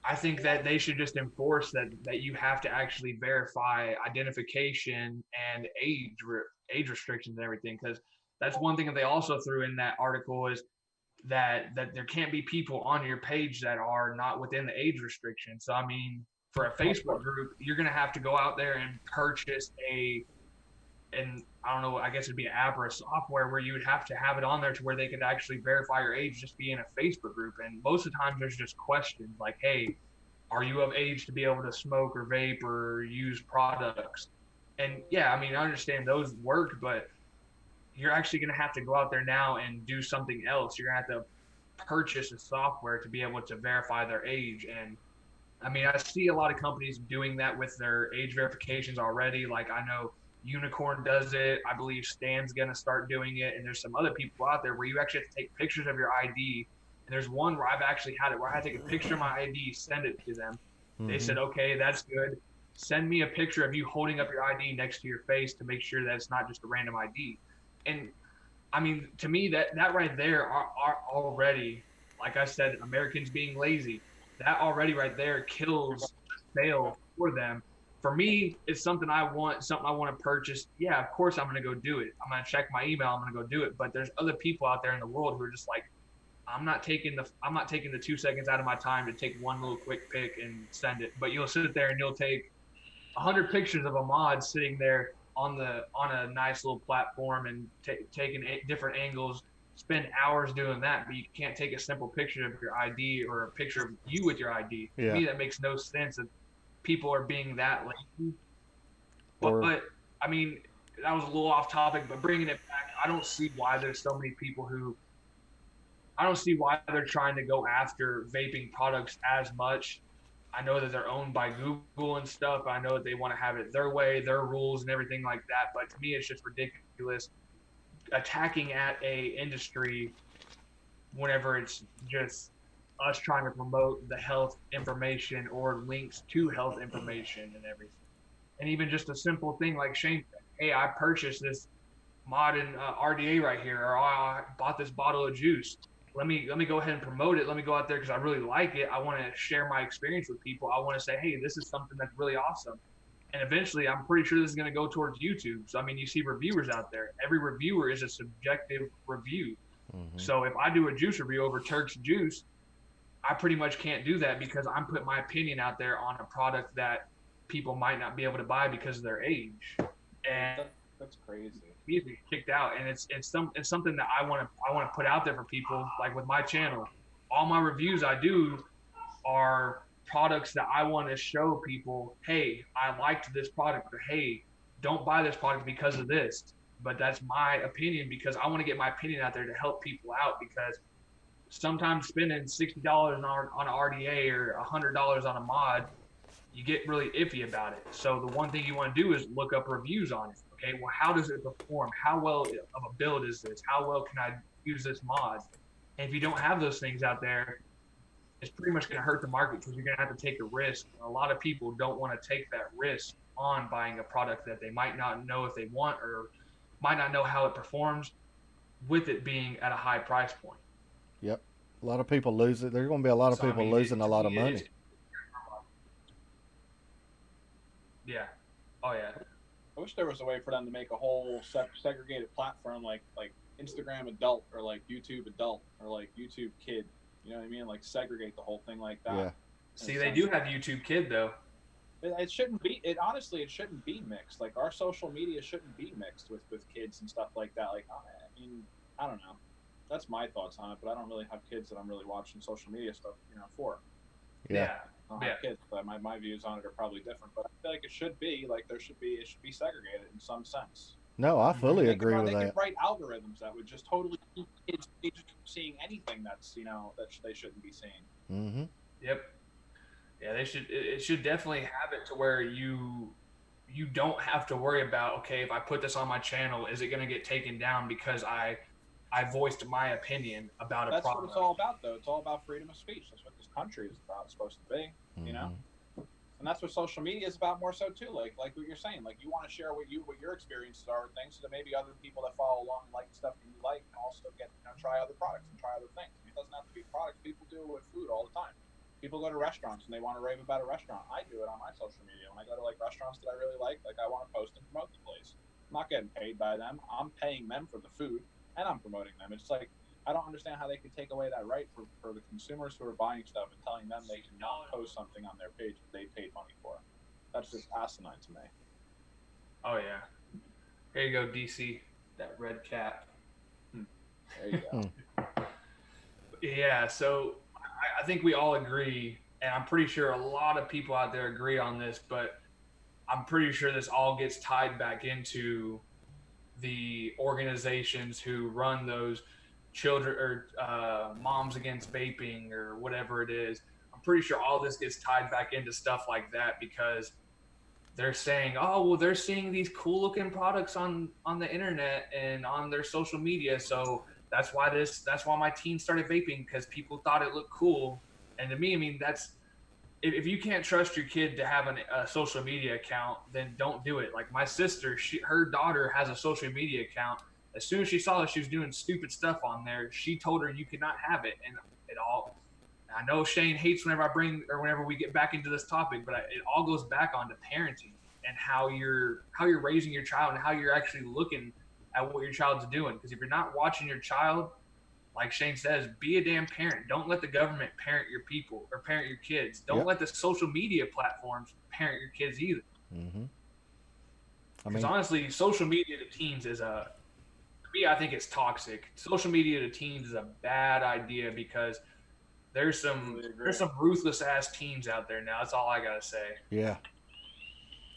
I think that they should just enforce that you have to actually verify identification and age restrictions and everything, because that's one thing that they also threw in that article is that there can't be people on your page that are not within the age restriction. So I mean, for a Of Facebook course. group, you're gonna have to go out there and purchase and I don't know, I guess it'd be an app or a software where you would have to have it on there to where they could actually verify your age just being a Facebook group. And most of the times there's just questions like, hey, are you of age to be able to smoke or vape or use products? And yeah, I mean, I understand those work, but you're actually going to have to go out there now and do something else. You're going to have to purchase a software to be able to verify their age. And I mean, I see a lot of companies doing that with their age verifications already. Like I know Unicorn does it. I believe Stan's going to start doing it. And there's some other people out there where you actually have to take pictures of your ID. And there's one where I've actually had it where I had to take a picture of my ID, send it to them. They Mm-hmm. said, okay, that's good. Send me a picture of you holding up your ID next to your face to make sure that it's not just a random ID. And I mean, to me, that right there are already, like I said, Americans being lazy. That already right there kills sale for them. For me, it's something I want to purchase. Yeah, of course I'm gonna go do it. I'm gonna check my email. I'm gonna go do it. But there's other people out there in the world who are just like, I'm not taking the 2 seconds out of my time to take one little quick pic and send it. But you'll sit there and you'll take 100 pictures of a mod sitting there on a nice little platform and taking different angles. Spend hours doing that, but you can't take a simple picture of your ID or a picture of you with your ID. To Yeah. me, that makes no sense. That people are being that lazy. Or But I mean, that was a little off topic. But bringing it back, I don't see why there's so many people who I don't see why they're trying to go after vaping products as much. I know that they're owned by Google and stuff. I know that they want to have it their way, their rules, and everything like that. But to me, it's just ridiculous attacking at a industry whenever it's just us trying to promote the health information or links to health information and everything. And even just a simple thing like Shane said, hey, I purchased this modern RDA right here, or oh, I bought this bottle of juice. Let me go ahead and promote it. Let me go out there because I really like it. I want to share my experience with people. I want to say, hey, this is something that's really awesome. And eventually, I'm pretty sure this is going to go towards YouTube. So I mean, you see reviewers out there. Every reviewer is a subjective review. mm-hmm. So if I do a juice review over Turk's juice, I pretty much can't do that because I'm putting my opinion out there on a product that people might not be able to buy because of their age. And That's crazy. easily kicked out, and it's something that I want to put out there for people. Like with my channel, all my reviews I do are products that I want to show people. Hey, I liked this product, or hey, don't buy this product because of this. But that's my opinion because I want to get my opinion out there to help people out because sometimes spending $60 on an RDA or $100 on a mod you get really iffy about it. So the one thing you want to do is look up reviews on it. Okay, well, how does it perform? How well of a build is this? How well can I use this mod? And if you don't have those things out there, it's pretty much going to hurt the market because you're going to have to take a risk. A lot of people don't want to take that risk on buying a product that they might not know if they want or might not know how it performs with it being at a high price point. Yep. A lot of people lose it. There's going to be a lot of So I people mean, losing a to lot of me, money. yeah. Oh yeah. I wish there was a way for them to make a whole segregated platform like Instagram adult or like YouTube adult or like YouTube kid. You know what I mean? Like segregate the whole thing like that. Yeah. See, they do have YouTube Kid though. It shouldn't be. It honestly, it shouldn't be mixed. Like our social media shouldn't be mixed with kids and stuff like that. Like I mean, I don't know. That's my thoughts on it, but I don't really have kids that I'm really watching social media stuff, for. Yeah. I don't have kids, but my views on it are probably different. But I feel like it should be like it should be segregated in some sense. No, I fully They agree with they that. could write algorithms that would just totally keep kids seeing anything that's that they shouldn't be seeing. Mm-hmm. Yep. Yeah, they should. It should definitely have it to where you don't have to worry about, okay, if I put this on my channel, is it going to get taken down because I voiced my opinion about a That's problem. what it's all about, though. It's all about freedom of speech. That's what this country is about. It's supposed to be, Mm-hmm. And that's what social media is about more so too. Like what you're saying, like you want to share what your experiences are with things, so that maybe other people that follow along and like stuff that you like can also get try other products and try other things. I mean, it doesn't have to be products. People do it with food all the time. People go to restaurants and they want to rave about a restaurant. I do it on my social media when I go to like restaurants that I really like I want to post and promote the place. I'm not getting paid by them. I'm paying them for the food and I'm promoting them. It's like I don't understand how they could take away that right for the consumers who are buying stuff and telling them they cannot post something on their page that they paid money for. That's just asinine to me. Oh yeah. Here you go, DC. That red cap. There you go. Yeah. So I think we all agree, and I'm pretty sure a lot of people out there agree on this, but I'm pretty sure this all gets tied back into the organizations who run those children or moms against vaping or whatever it is. I'm pretty sure all this gets tied back into stuff like that because they're saying, oh well, they're seeing these cool looking products on the internet and on their social media, so that's why my teen started vaping because people thought it looked cool. And to me, I mean, that's if you can't trust your kid to have a social media account, then don't do it. Like my sister, her daughter has a social media account. As soon as she saw that she was doing stupid stuff on there, she told her you could not have it. And it all, I know Shane hates whenever I bring or whenever we get back into this topic, but it all goes back onto parenting and how you're raising your child and how you're actually looking at what your child's doing. Because if you're not watching your child, like Shane says, be a damn parent. Don't let the government parent your people or parent your kids. Don't let the social media platforms parent your kids either. Mm-hmm. Because honestly, social media to teens is to me, I think it's toxic. Social media to teens is a bad idea because there's some ruthless ass teens out there now. That's all I gotta say. Yeah.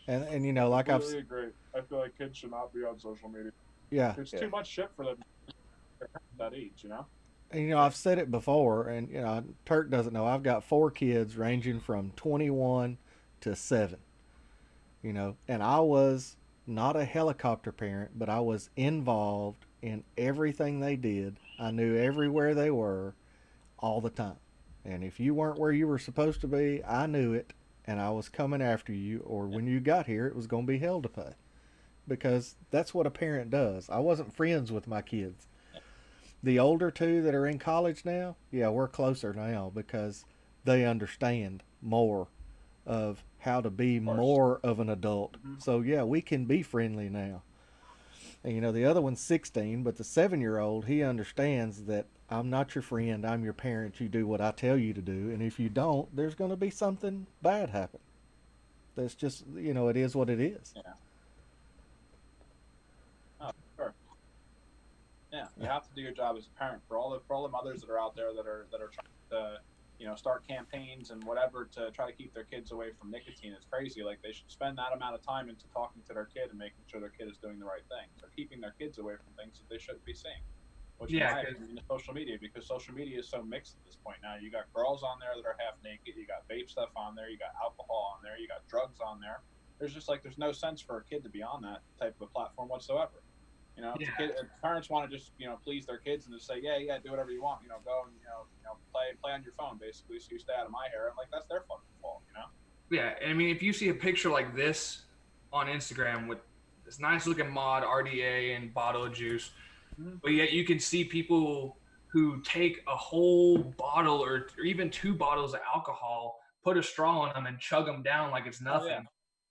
And like I completely agree. I feel like kids should not be on social media. Yeah. There's too much shit for them at that age, And I've said it before, and Terk doesn't know. I've got 4 kids ranging from 21 to 7. And I was not a helicopter parent, but I was involved in everything they did. I knew everywhere they were all the time. And if you weren't where you were supposed to be, I knew it, and I was coming after you, or when you got here, it was going to be hell to pay. Because that's what a parent does. I wasn't friends with my kids. The older 2 that are in college now, yeah, we're closer now because they understand more of how to be more of an adult. Mm-hmm. So yeah, we can be friendly now. And the other one's 16, but the 7-year-old, he understands that I'm not your friend, I'm your parent. You do what I tell you to do, and if you don't, there's going to be something bad happen. That's just, it is what it is. Yeah. Oh, sure. Yeah, you have to do your job as a parent for all the mothers that are out there that are trying to start campaigns and whatever to try to keep their kids away from nicotine. It's crazy. Like they should spend that amount of time into talking to their kid and making sure their kid is doing the right thing. They're keeping their kids away from things that they shouldn't be seeing. Which is social media, because social media is so mixed at this point now. You got girls on there that are half naked, you got vape stuff on there, you got alcohol on there, you got drugs on there. There's just there's no sense for a kid to be on that type of a platform whatsoever. If parents want to just please their kids and just say yeah do whatever you want, go and play on your phone basically, so you stay out of my hair. I'm like, that's their fucking fault, Yeah, I mean, if you see a picture like this on Instagram with this nice looking mod RDA and bottle of juice, but yet you can see people who take a whole bottle or even 2 bottles of alcohol, put a straw in them, and chug them down like it's nothing.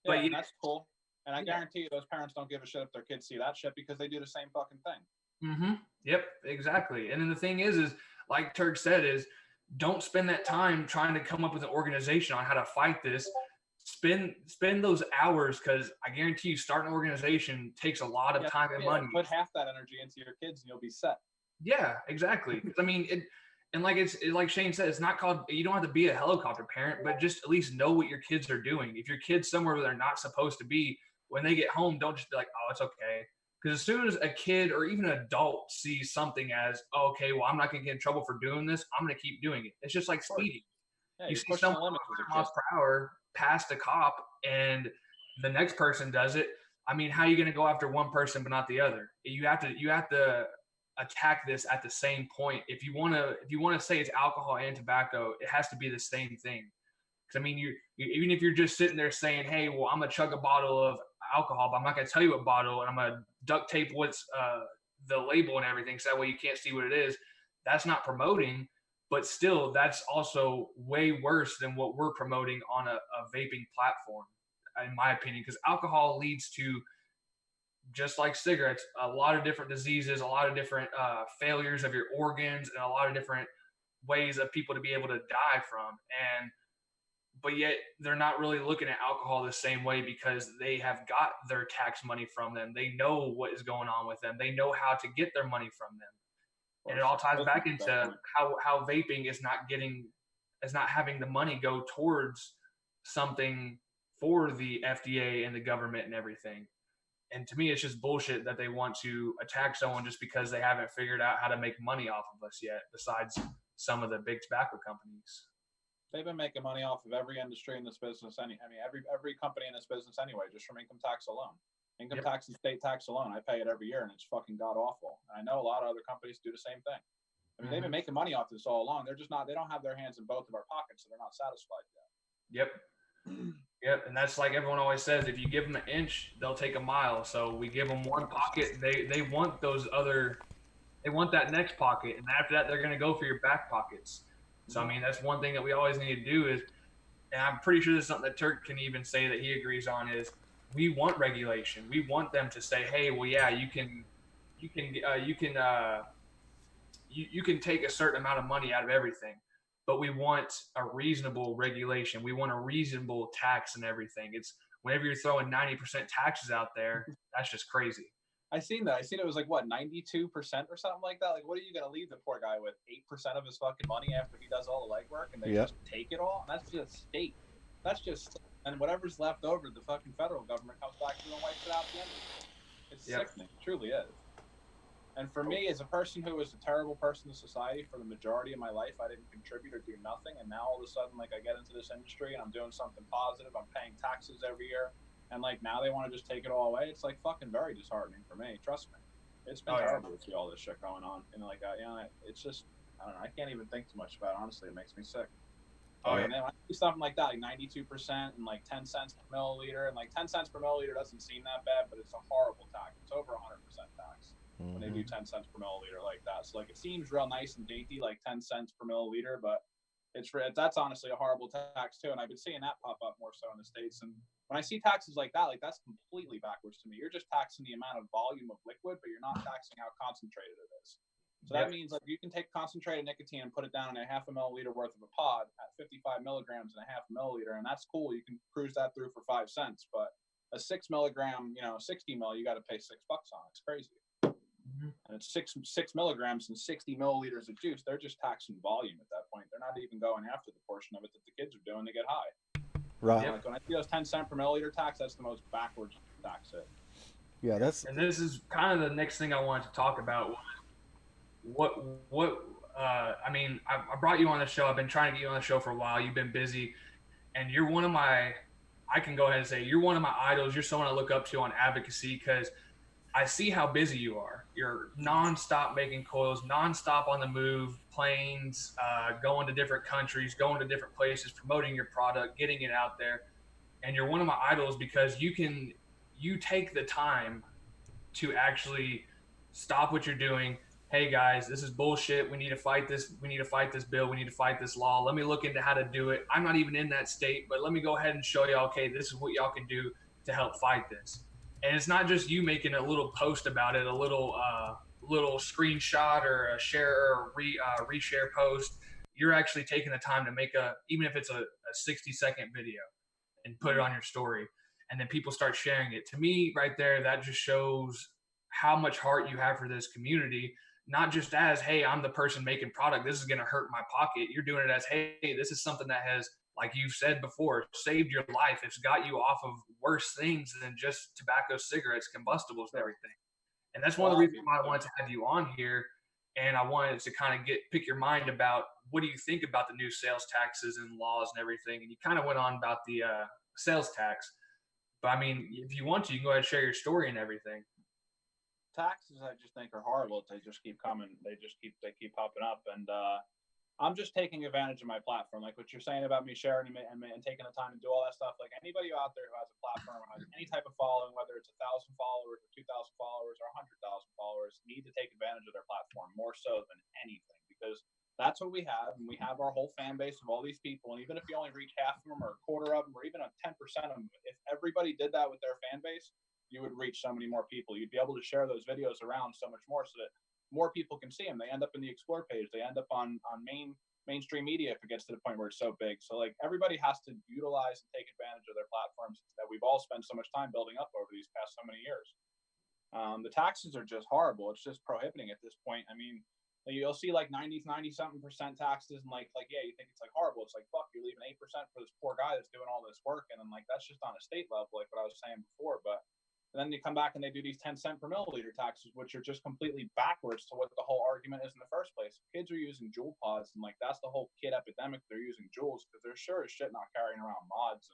But that's cool. And I guarantee you those parents don't give a shit if their kids see that shit because they do the same fucking thing. Mm-hmm. Yep, exactly. And then the thing is like Terk said, is don't spend that time trying to come up with an organization on how to fight this. Spend those hours, because I guarantee you starting an organization takes a lot of time and money. Put half that energy into your kids and you'll be set. Yeah, exactly. I mean, and like like Shane said, it's not called, you don't have to be a helicopter parent, but just at least know what your kids are doing. If your kid's somewhere where they're not supposed to be, when they get home, don't just be like, oh, it's okay. Because as soon as a kid or even an adult sees something as, oh, okay, well, I'm not going to get in trouble for doing this, I'm going to keep doing it. It's just like speeding. Yeah, you see someone 100 miles per hour past a cop and the next person does it. I mean, how are you going to go after one person but not the other? You have to attack this at the same point. If you want to say it's alcohol and tobacco, it has to be the same thing. Because I mean, you even if you're just sitting there saying, "Hey, well, I'm gonna chug a bottle of alcohol, but I'm not gonna tell you what bottle, and I'm gonna duct tape what's the label and everything, so that way you can't see what it is." That's not promoting, but still, that's also way worse than what we're promoting on a vaping platform, in my opinion. Because alcohol leads to, just like cigarettes, a lot of different diseases, a lot of different failures of your organs, and a lot of different ways of people to be able to die from. But yet they're not really looking at alcohol the same way, because they have got their tax money from them. They know what is going on with them. They know how to get their money from them. And it all ties back into how vaping is not having the money go towards something for the FDA and the government and everything. And to me, it's just bullshit that they want to attack someone just because they haven't figured out how to make money off of us yet, besides some of the big tobacco companies. They've been making money off of every industry in this business. Every company in this business anyway, just from income tax alone. Income tax and state tax alone. I pay it every year, and it's fucking god awful. And I know a lot of other companies do the same thing. I mean, they've been making money off this all along. They're just not. They don't have their hands in both of our pockets, so they're not satisfied yet. Yep, and that's like everyone always says, if you give them an inch, they'll take a mile. So we give them one pocket, they want that next pocket, and after that, they're going to go for your back pockets. So, I mean, that's one thing that we always need to do is, and I'm pretty sure this is something that Terk can even say that he agrees on, is we want regulation. We want them to say, hey, well, yeah, you can take a certain amount of money out of everything, but we want a reasonable regulation. We want a reasonable tax and everything. It's whenever you're throwing 90% taxes out there, that's just crazy. I seen that. It was like, what, 92% or something like that? Like, what are you going to leave the poor guy with? 8% of his fucking money after he does all the legwork, and they just take it all? And that's just state. And whatever's left over, the fucking federal government comes back and wipes it out at the end of it. It's sickening. It truly is. And for me, as a person who was a terrible person in society for the majority of my life, I didn't contribute or do nothing. And now all of a sudden, like, I get into this industry and I'm doing something positive. I'm paying taxes every year. And like now they want to just take it all away. It's like fucking very disheartening for me. Trust me, it's been terrible to see all this shit going on. And like, it's just, I don't know. I can't even think too much about it. Honestly, it makes me sick. And then when I see something like that, like 92% and like 10 cents per milliliter, and like 10 cents per milliliter doesn't seem that bad, but it's a horrible tax. It's over 100% tax when they do 10 cents per milliliter like that. So like it seems real nice and dainty, like 10 cents per milliliter, but that's honestly a horrible tax too. And I've been seeing that pop up more so in the States. And when I see taxes like that, like that's completely backwards to me. You're just taxing the amount of volume of liquid, but you're not taxing how concentrated it is. So that means like you can take concentrated nicotine and put it down in a half a milliliter worth of a pod at 55 milligrams in a half a milliliter, and that's cool. You can cruise that through for 5 cents. But a 6 milligram, 60 mil, you got to pay $6 on. It's crazy. And it's six milligrams and 60 milliliters of juice. They're just taxing volume at that point. They're not even going after the portion of it that the kids are doing to get high. Right. Like when I see those 10 cent per milliliter tax, that's the most backwards tax hit. Yeah, and this is kind of the next thing I wanted to talk about. I mean, I brought you on the show. I've been trying to get you on the show for a while. You've been busy, and you're one of my, I can go ahead and say you're one of my idols. You're someone I look up to on Advocacy, because I see how busy you are. You're nonstop making coils, nonstop on the move, planes, going to different countries, going to different places, promoting your product, getting it out there. And you're one of my idols because you take the time to actually stop what you're doing. Hey guys, this is bullshit. We need to fight this. We need to fight this bill. We need to fight this law. Let me look into how to do it. I'm not even in that state, but let me go ahead and show y'all, okay, this is what y'all can do. to help fight this. And it's not just you making a little post about it, a little screenshot or a share or reshare post. You're actually taking the time to make even if it's a 60-second video and put it on your story, and then people start sharing it. To me, right there, that just shows how much heart you have for this community. Not just as, hey, I'm the person making product, this is going to hurt my pocket. You're doing it as, hey, this is something that has, like you've said before, saved your life. It's got you off of worse things than just tobacco, cigarettes, combustibles, and everything. And that's one of the reasons why I wanted to have you on here. And I wanted to kind of pick your mind about what do you think about the new sales taxes and laws and everything. And you kind of went on about the sales tax. But I mean, if you want to, you can go ahead and share your story and everything. Taxes, I just think, are horrible. They just keep coming. They keep popping up. And I'm just taking advantage of my platform. Like what you're saying about me sharing and taking the time to do all that stuff. Like anybody out there who has a platform, has any type of following, whether it's 1,000 followers or 2,000 followers or 100,000 followers, need to take advantage of their platform more so than anything, because that's what we have. And we have our whole fan base of all these people. And even if you only reach half of them or a quarter of them or even a 10% of them, if everybody did that with their fan base, you would reach so many more people. You'd be able to share those videos around so much more so that more people can see them. They end up in the explore page. They end up on mainstream media if it gets to the point where it's so big. So like everybody has to utilize and take advantage of their platforms that we've all spent so much time building up over these past so many years. The taxes are just horrible. It's just prohibiting at this point. I mean, you'll see like 90 something percent taxes, and like yeah, you think it's like horrible. It's like, fuck, you're leaving 8% for this poor guy that's doing all this work, and then like that's just on a state level, like what I was saying before. But and then they come back and they do these 10-cent per milliliter taxes, which are just completely backwards to what the whole argument is in the first place. Kids are using Juul pods, and like that's the whole kid epidemic. They're using Juuls because they're sure as shit not carrying around mods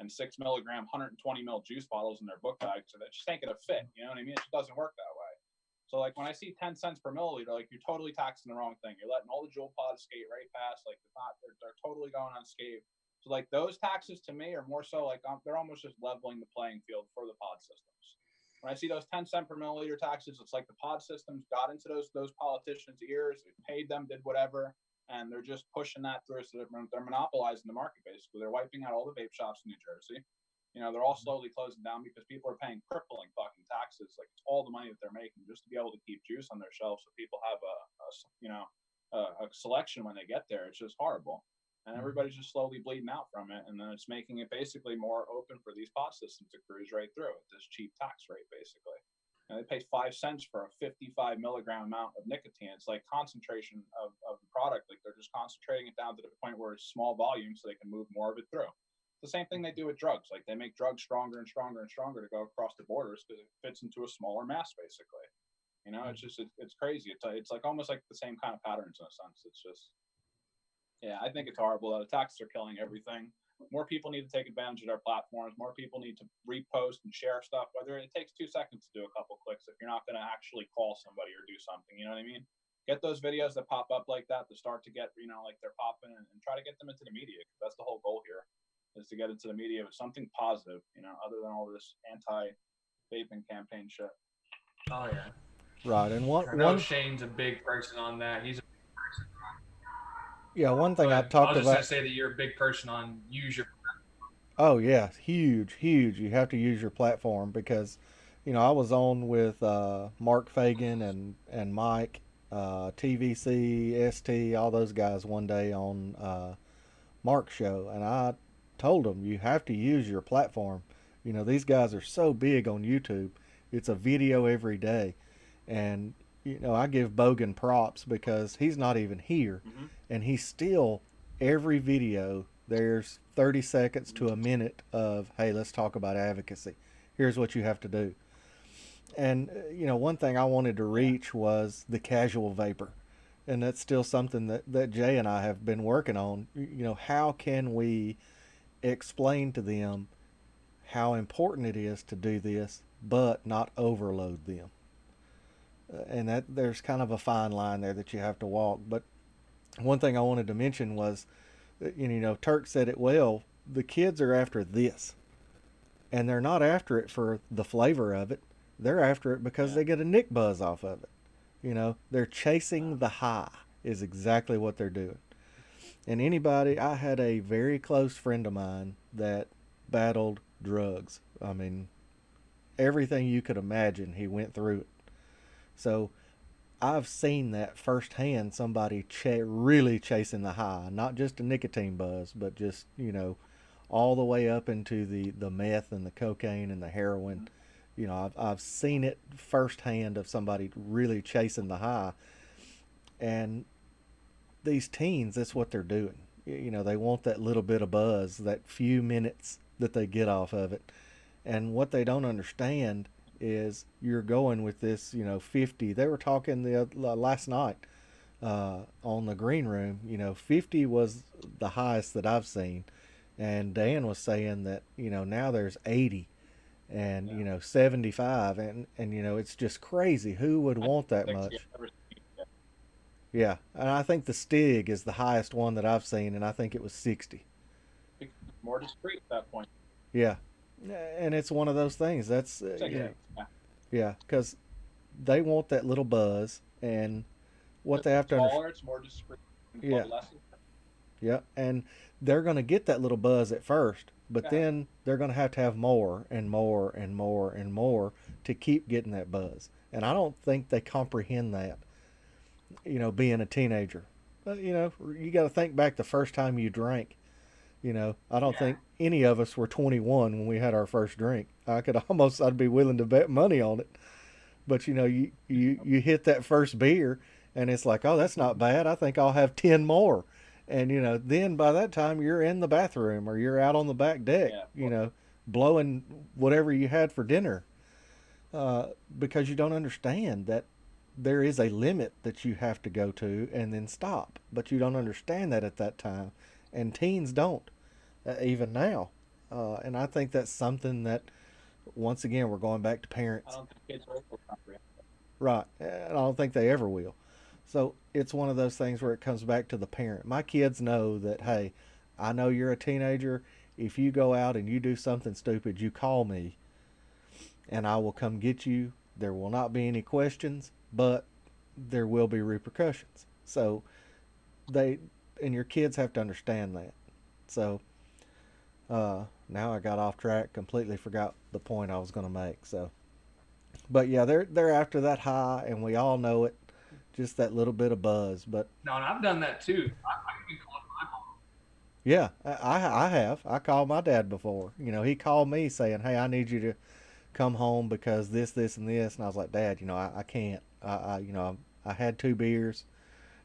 and 6 milligram, 120 ml juice bottles in their book bag. So that just ain't gonna fit. You know what I mean? It just doesn't work that way. So like when I see 10 cents per milliliter, like you're totally taxing the wrong thing. You're letting all the Juul pods skate right past. Like they're totally going unscathed. So like those taxes to me are more so like they're almost just leveling the playing field for the pod systems. When I see those 10-cent per milliliter taxes, it's like the pod systems got into those politicians' ears, paid them, did whatever, and they're just pushing that through. So they're monopolizing the market basically. They're wiping out all the vape shops in New Jersey. You know, they're all slowly closing down because people are paying crippling fucking taxes. Like it's all the money that they're making just to be able to keep juice on their shelves, so people have a selection when they get there. It's just horrible. And everybody's just slowly bleeding out from it, and then it's making it basically more open for these pod systems to cruise right through at this cheap tax rate, basically. And they pay 5 cents for a 55 milligram amount of nicotine. It's like concentration of the product. Like they're just concentrating it down to the point where it's small volume so they can move more of it through. The same thing they do with drugs. Like they make drugs stronger and stronger and stronger to go across the borders because it fits into a smaller mass, basically. You know, it's crazy. It's like almost like the same kind of patterns in a sense. It's just, yeah, I think it's horrible. The taxes are killing everything. More people need to take advantage of their platforms. More people need to repost and share stuff, whether it takes 2 seconds to do a couple clicks if you're not going to actually call somebody or do something. You know what I mean? Get those videos that pop up like that to start to get, like they're popping, and try to get them into the media. That's the whole goal here, is to get into the media with something positive, other than all this anti-vaping campaign shit. Oh, yeah. Right, and I know Shane's a big person on that. He's a one thing I talked about. I was just about. gonna say that you're a big person on use your. Oh yeah, huge, huge. You have to use your platform because, I was on with Mark Fagan and Mike, TVC, ST, all those guys one day on Mark's show, and I told them you have to use your platform. These guys are so big on YouTube. It's a video every day, and I give Bogan props because he's not even here, and he's still every video there's 30 seconds to a minute of, hey, let's talk about advocacy. Here's what you have to do. And one thing I wanted to reach was the casual vapor, and that's still something that Jay and I have been working on. How can we explain to them how important it is to do this but not overload them? And that there's kind of a fine line there that you have to walk. But one thing I wanted to mention was, Terk said it well. The kids are after this, and they're not after it for the flavor of it. They're after it because they get a nick buzz off of it. They're chasing the high is exactly what they're doing. And I had a very close friend of mine that battled drugs I mean, everything you could imagine, he went through it. So I've seen that firsthand. Somebody really chasing the high, not just a nicotine buzz, but just all the way up into the meth and the cocaine and the heroin. I've seen it firsthand of somebody really chasing the high, and these teens, that's what they're doing. They want that little bit of buzz, that few minutes that they get off of it. And what they don't understand is you're going with this, 50. They were talking the last night on the green room. 50 was the highest that I've seen. And Dan was saying that, now there's 80 and, 75. And, it's just crazy. Who would want that much? Yeah, and I think the Stig is the highest one that I've seen, and I think it was 60. More discreet at that point. Yeah, and it's one of those things. That's Yeah. yeah, because they want that little buzz, and what It's they have to smaller, it's more discreet. Yeah. Less. Yeah, and they're going to get that little buzz at first, but Yeah. then they're going to have more and more and more and more to keep getting that buzz. And I don't think they comprehend that. Being a teenager, you got to think back the first time you drank. I don't think any of us were 21 when we had our first drink. I'd be willing to bet money on it. But you hit that first beer, and it's like, oh, that's not bad. I think I'll have 10 more. And then by that time you're in the bathroom or you're out on the back deck, blowing whatever you had for dinner, because you don't understand that there is a limit that you have to go to and then stop. But you don't understand that at that time, and teens don't, even now. And I think that's something that, once again, we're going back to parents. I don't think kids will comprehend. Right. And I don't think they ever will. So it's one of those things where it comes back to the parent. My kids know that, hey, I know you're a teenager. If you go out and you do something stupid, you call me and I will come get you. There will not be any questions, but there will be repercussions. So they and your kids have to understand that. So now I got off track, completely forgot the point I was going to make. So, but yeah, they're after that high, and we all know it. Just that little bit of buzz, but No, and I've done that too. I can be called my mom. yeah, I have. I called my dad before. He called me saying, "Hey, I need you to come home because this, and this." And I was like, "Dad, I can't. I had 2 beers."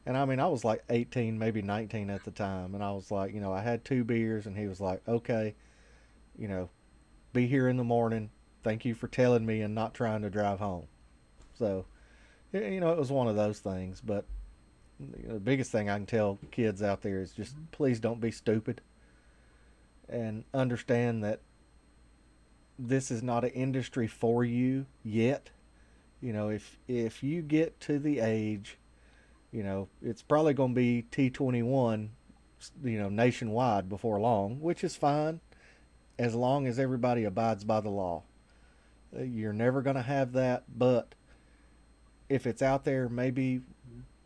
And I mean, I was like 18, maybe 19 at the time. And I was like, I had 2 beers. And he was like, okay, you know, be here in the morning. Thank you for telling me and not trying to drive home. So, it was one of those things. But the biggest thing I can tell kids out there is just please don't be stupid and understand that this is not an industry for you yet. If you get to the age, it's probably going to be T21, nationwide before long, which is fine as long as everybody abides by the law. You're never going to have that, but if it's out there, maybe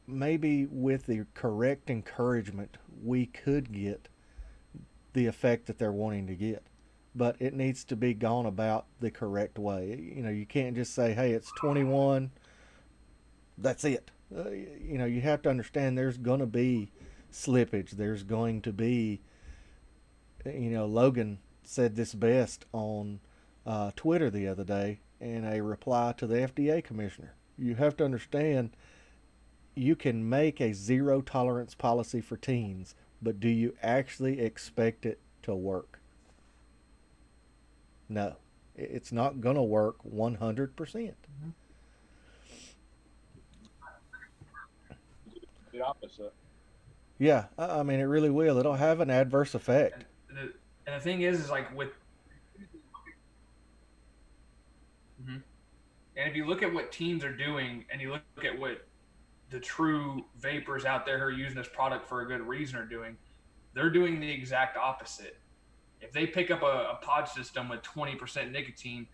with the correct encouragement, we could get the effect that they're wanting to get. But it needs to be gone about the correct way. You can't just say, "Hey, it's 21. That's it." You have to understand there's going to be slippage. There's going to be, Logan said this best on Twitter the other day in a reply to the FDA commissioner. You have to understand you can make a zero tolerance policy for teens, but do you actually expect it to work? No. It's not going to work 100%. The opposite. Yeah, I mean, it really will. It'll have an adverse effect. And the thing is like with, and if you look at what teens are doing, and you look at what the true vapors out there who are using this product for a good reason are doing, they're doing the exact opposite. If they pick up a pod system with 20% nicotine,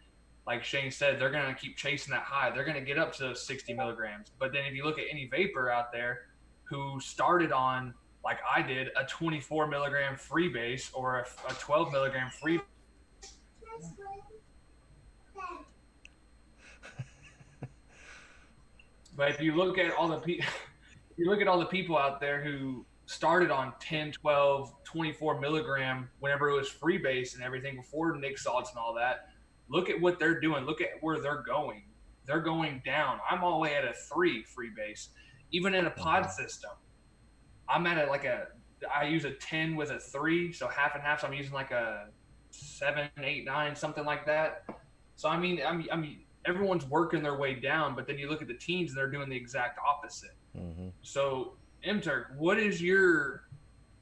like Shane said, they're going to keep chasing that high. They're going to get up to 60 milligrams. But then if you look at any vapor out there who started on, like I did, a 24 milligram freebase or a 12 milligram free, But if you look at all the you look at all the people out there who started on 10, 12, 24 milligram whenever it was freebase and everything before Nick salts and all that. Look at what they're doing. Look at where they're going. They're going down. I'm all the way at a 3 freebase. Even in a pod system, I'm at I use a 10 with a 3, so half and half. So I'm using like a 7, 8, 9, something like that. So I mean, everyone's working their way down, but then you look at the teams and they're doing the exact opposite. So M.Terk, what is your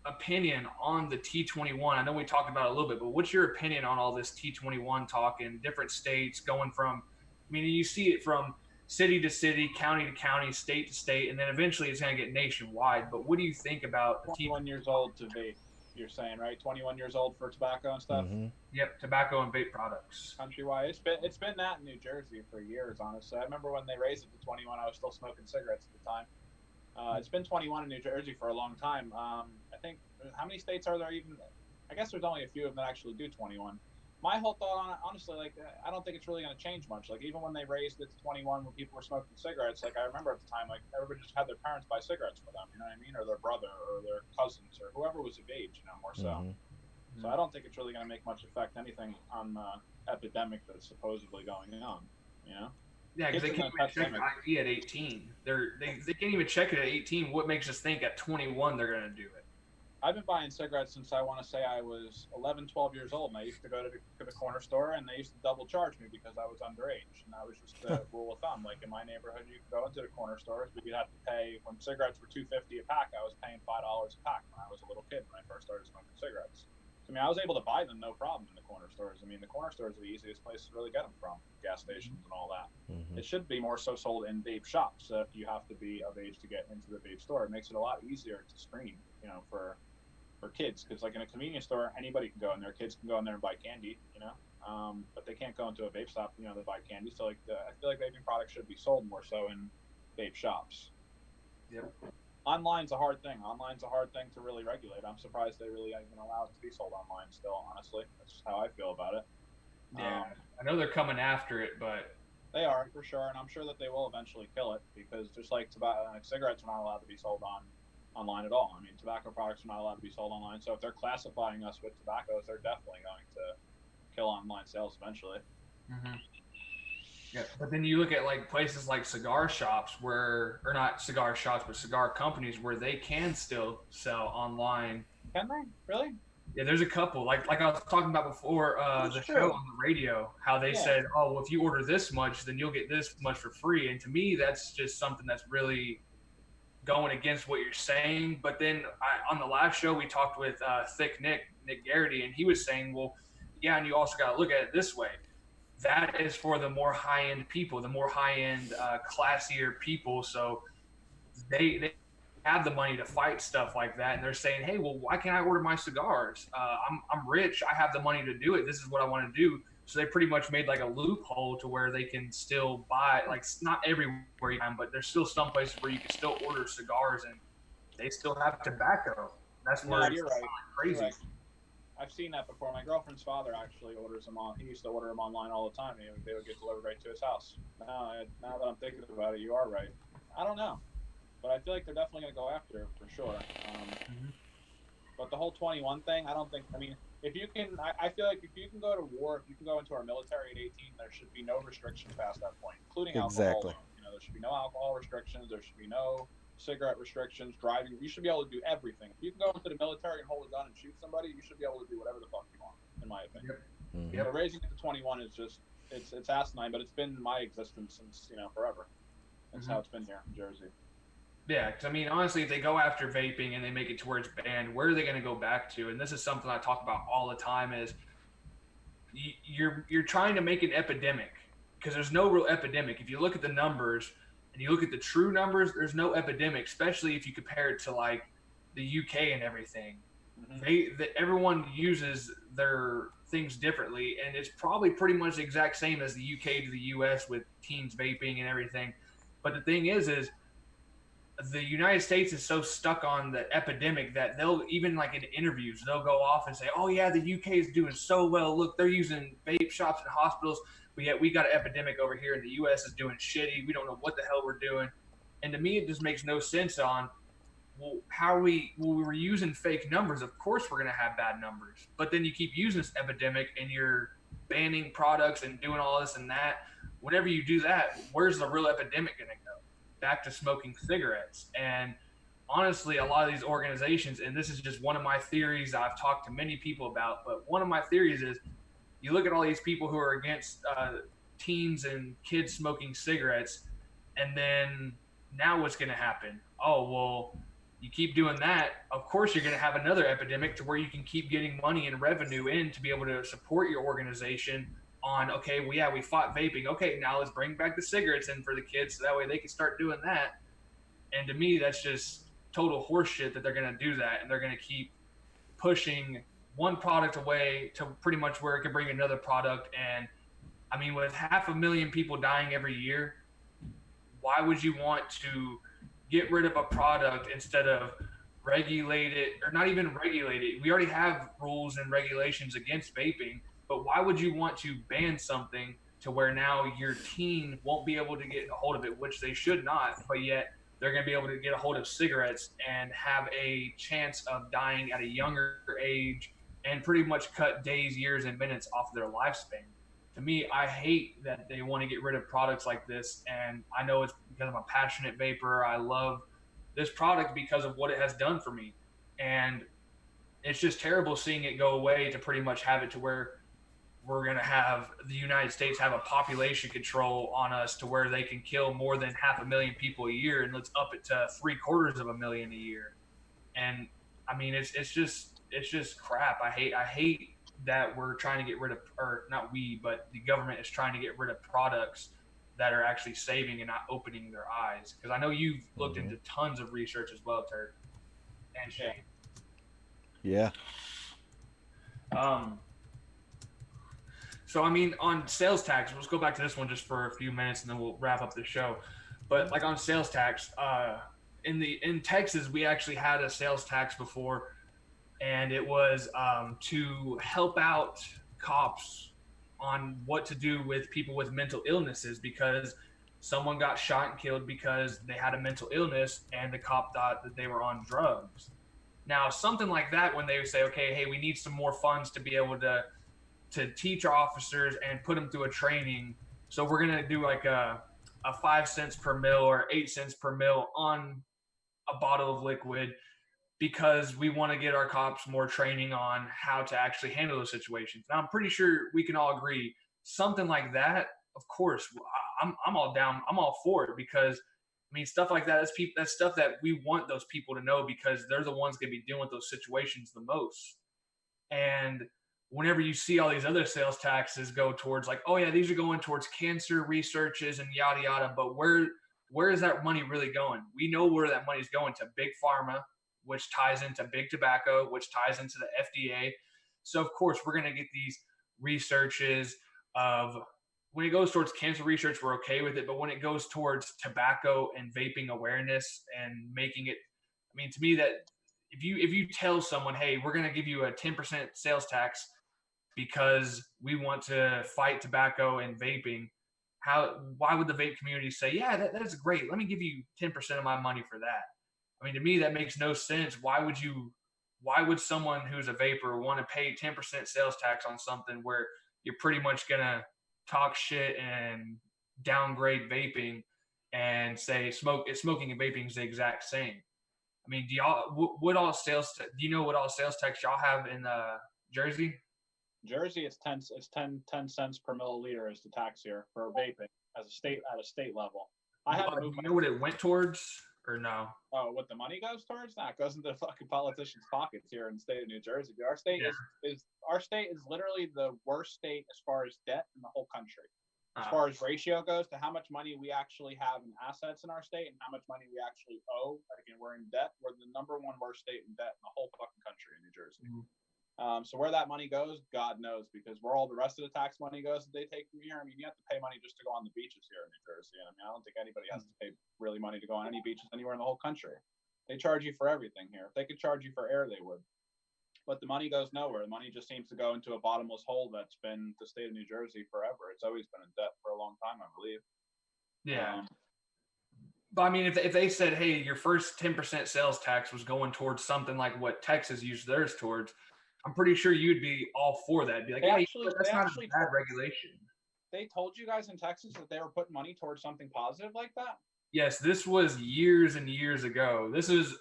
opinion on the T21? I know we talked about it a little bit, but what's your opinion on all this T21 talk in different states going from, I mean, you see it from city to city, county to county, state to state, and then eventually it's going to get nationwide. But what do you think about the 21 years old to vape, you're saying, right? 21 years old for tobacco and stuff? Yep, tobacco and vape products. Countrywide. It's been that in New Jersey for years, honestly. I remember when they raised it to 21, I was still smoking cigarettes at the time. It's been 21 in New Jersey for a long time. I think, how many states are there even? I guess there's only a few of them that actually do 21. My whole thought on it, honestly, like, I don't think it's really going to change much. Like, even when they raised it to 21 when people were smoking cigarettes, like, I remember at the time, like, everybody just had their parents buy cigarettes for them, you know what I mean? Or their brother or their cousins or whoever was of age, you know, more so. So I don't think it's really going to make much effect anything on the epidemic that's supposedly going on, you know? Yeah, because they can't even check ID at 18. They can't even check it at 18. What makes us think at 21 they're going to do it? I've been buying cigarettes since I want to say I was 11, 12 years old, and I used to go to the corner store, and they used to double charge me because I was underage, and that was just the rule of thumb. Like in my neighborhood, you could go into the corner stores, but you'd have to pay. When cigarettes were $2.50 a pack, I was paying $5 a pack when I was a little kid when I first started smoking cigarettes. So, I mean, I was able to buy them no problem in the corner stores. I mean, the corner stores are the easiest place to really get them from, gas stations and all that. It should be more so sold in vape shops. So if you have to be of age to get into the vape store, it makes it a lot easier to screen, you know, for kids, because like in a convenience store, anybody can go in there. Kids can go in there and buy candy, you know, but they can't go into a vape shop, you know, to buy candy. So like, I feel like vaping products should be sold more so in vape shops. Yep. Online's a hard thing. Online's a hard thing to really regulate. I'm surprised they really even allow it to be sold online still, honestly. That's just how I feel about it. Yeah, I know they're coming after it, but they are for sure, and I'm sure that they will eventually kill it, because just like tobacco, like cigarettes are not allowed to be sold online at all. I mean, tobacco products are not allowed to be sold online. So if they're classifying us with tobaccos, they're definitely going to kill online sales eventually. Yeah, but then you look at like places like cigar shops or not cigar shops, but cigar companies where they can still sell online. Can they? Really? Yeah, there's a couple. Like I was talking about before, the show on the radio, how they said, oh, well, if you order this much, then you'll get this much for free. And to me, that's just something that's really going against what you're saying. But then on the last show, we talked with Thick Nick Garrity, and he was saying, well, yeah, and you also got to look at it this way. That is for the more high-end people, the more high-end, classier people. So they have the money to fight stuff like that, and they're saying, hey, well, why can't I order my cigars? I'm rich. I have the money to do it. This is what I want to do. So they pretty much made like a loophole to where they can still buy, like not everywhere you can, but there's still some places where you can still order cigars and they still have tobacco. That's where you're right. Crazy. You're right. I've seen that before. My girlfriend's father actually orders them on. He used to order them online all the time. They would get delivered right to his house. Now that I'm thinking about it, you are right. I don't know, but I feel like they're definitely going to go after it for sure. But the whole 21 thing, I don't think. I mean, if you can, I feel like if you can go to war, if you can go into our military at 18, there should be no restrictions past that point, including alcohol. You know, there should be no alcohol restrictions. There should be no cigarette restrictions, driving. You should be able to do everything. If you can go into the military and hold a gun and shoot somebody, you should be able to do whatever the fuck you want, in my opinion. But raising it to 21 is just, it's asinine, but it's been my existence since, you know, forever. That's how it's been here in Jersey. Yeah, because I mean, honestly, if they go after vaping and they make it to where it's banned, where are they going to go back to? And this is something I talk about all the time: is you're trying to make an epidemic, because there's no real epidemic. If you look at the numbers and you look at the true numbers, there's no epidemic, especially if you compare it to like the UK and everything. Everyone uses their things differently, and it's probably pretty much the exact same as the UK to the US with teens vaping and everything. But the thing is the United States is so stuck on the epidemic that they'll, even like in interviews, they'll go off and say, oh yeah, the UK is doing so well. Look, they're using vape shops and hospitals, but yet we got an epidemic over here and the US is doing shitty. We don't know what the hell we're doing. And to me, it just makes no sense on, well, how are we, well, we were using fake numbers. Of course, we're going to have bad numbers. But then you keep using this epidemic and you're banning products and doing all this and that. Whenever you do that, where's the real epidemic going to go? Back to smoking cigarettes. And honestly, a lot of these organizations, and this is just one of my theories I've talked to many people about, but one of my theories is you look at all these people who are against teens and kids smoking cigarettes, and then now what's going to happen? Oh, well, you keep doing that, of course you're going to have another epidemic to where you can keep getting money and revenue in to be able to support your organization on, okay, well, yeah, we fought vaping. Okay, now let's bring back the cigarettes in for the kids so that way they can start doing that. And to me, that's just total horseshit that they're going to do that, and they're going to keep pushing one product away to pretty much where it could bring another product. And I mean, with 500,000 people dying every year, why would you want to get rid of a product instead of regulate it, or not even regulate it? We already have rules and regulations against vaping, but why would you want to ban something to where now your teen won't be able to get a hold of it, which they should not, but yet they're going to be able to get a hold of cigarettes and have a chance of dying at a younger age and pretty much cut days, years, and minutes off of their lifespan? To me, I hate that they want to get rid of products like this. And I know it's because I'm a passionate vapor. I love this product because of what it has done for me. And it's just terrible seeing it go away to pretty much have it to where we're going to have the United States have a population control on us to where they can kill more than 500,000 people a year. And let's up it to 750,000 a year. And I mean, it's just crap. I hate that we're trying to get rid of, or not we, but the government is trying to get rid of products that are actually saving and not opening their eyes. Because I know you've looked into tons of research as well, Turk and Shane. Yeah. So I mean, on sales tax, let's go back to this one just for a few minutes, and then we'll wrap up the show. But like on sales tax, in Texas, we actually had a sales tax before, and it was to help out cops on what to do with people with mental illnesses, because someone got shot and killed because they had a mental illness and the cop thought that they were on drugs. Now, something like that, when they would say, okay, hey, we need some more funds to be able to teach our officers and put them through a training. So we're going to do like a 5 cents per mil or 8 cents per mil on a bottle of liquid, because we want to get our cops more training on how to actually handle those situations. Now, I'm pretty sure we can all agree something like that. Of course, I'm all down. I'm all for it, because I mean, stuff like that. That's stuff that we want those people to know, because they're the ones going to be dealing with those situations the most. And whenever you see all these other sales taxes go towards, like, oh yeah, these are going towards cancer researches and yada yada, but where is that money really going? We know where that money is going to: big pharma, which ties into big tobacco, which ties into the FDA. So of course we're going to get these researches of, when it goes towards cancer research, we're okay with it. But when it goes towards tobacco and vaping awareness and making it, I mean, to me, that if you tell someone, hey, we're going to give you a 10% sales tax because we want to fight tobacco and vaping, why would the vape community say, yeah, that's great, let me give you 10% of my money for that? I mean, to me, that makes no sense. Why would someone who's a vapor want to pay 10% sales tax on something where you're pretty much going to talk shit and downgrade vaping and say smoking and vaping is the exact same? I mean, do y'all what all sales? Do you know what all sales tax y'all have in Jersey? Jersey, it's 10 cents per milliliter is the tax here for vaping as a state at a state level. I had to Do move. you know what it went towards, or no? Oh, what the money goes towards? That goes into fucking politicians' pockets here in the state of New Jersey. Our state is our state is literally the worst state as far as debt in the whole country. As far as ratio goes to how much money we actually have in assets in our state and how much money we actually owe, again, we're in debt. We're the number one worst state in debt in the whole fucking country in New Jersey. Mm-hmm. So where that money goes, God knows, because where all the rest of the tax money goes that they take from here, I mean, you have to pay money just to go on the beaches here in New Jersey. And I mean, I don't think anybody has to pay really money to go on any beaches anywhere in the whole country. They charge you for everything here. If they could charge you for air, they would. But the money goes nowhere. The money just seems to go into a bottomless hole that's been the state of New Jersey forever. It's always been in debt for a long time, I believe. Yeah. But I mean, if they said, hey, your first 10% sales tax was going towards something like what Texas used theirs towards, I'm pretty sure you'd be all for that. Be like, They yeah, actually, they that's not a actually, bad regulation. they told you guys in Texas that they were putting money towards something positive like that. Yes, this was years and years ago. This is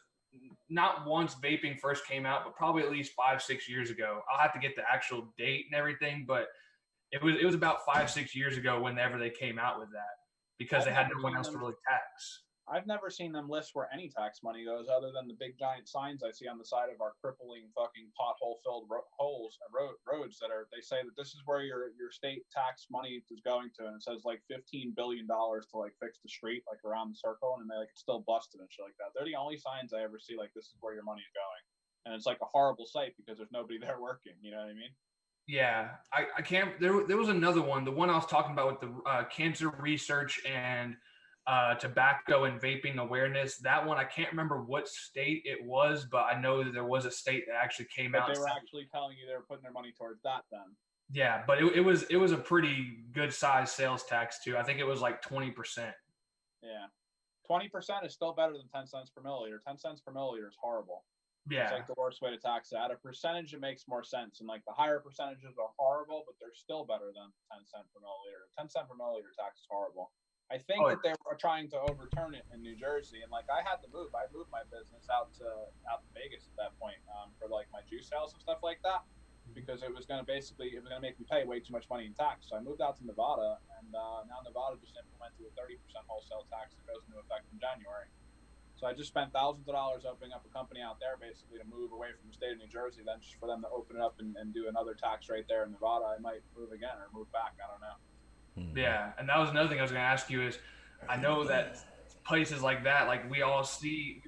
not once vaping first came out, but probably at least 5, 6 years ago. I'll have to get the actual date and everything, but it was about 5, 6 years ago whenever they came out with that because they had no one else to really tax. I've never seen them list where any tax money goes, other than the big giant signs I see on the side of our crippling fucking pothole-filled roads that are. They say that this is where your state tax money is going to, and it says like $15 billion to like fix the street like around the circle, and they like it's still busted and shit like that. They're the only signs I ever see like this is where your money is going, and it's like a horrible sight because there's nobody there working. You know what I mean? Yeah, I can't. There was another one, the one I was talking about with the cancer research and tobacco and vaping awareness. That one I can't remember what state it was, but I know that there was a state that actually came But out. they were actually telling you they were putting their money towards that then. Yeah, but it was a pretty good size sales tax too. I think it was like 20%. Yeah, 20% is still better than 10 cents per milliliter. 10 cents per milliliter is horrible. Yeah, it's like the worst way to tax it. At a percentage, it makes more sense, and like the higher percentages are horrible, but they're still better than 10 cent per milliliter. 10 cent per milliliter tax is horrible. I think that they were trying to overturn it in New Jersey, and like I had to move. I moved my business out to Vegas at that point for like my juice sales and stuff like that, because it was going to make me pay way too much money in tax. So I moved out to Nevada, and now Nevada just implemented a 30% wholesale tax that goes into effect in January. So I just spent thousands of dollars opening up a company out there, basically to move away from the state of New Jersey. Then just for them to open it up and do another tax rate there in Nevada, I might move again or move back. I don't know. Yeah, and that was another thing I was going to ask you is, I know that places like that, like we've all seen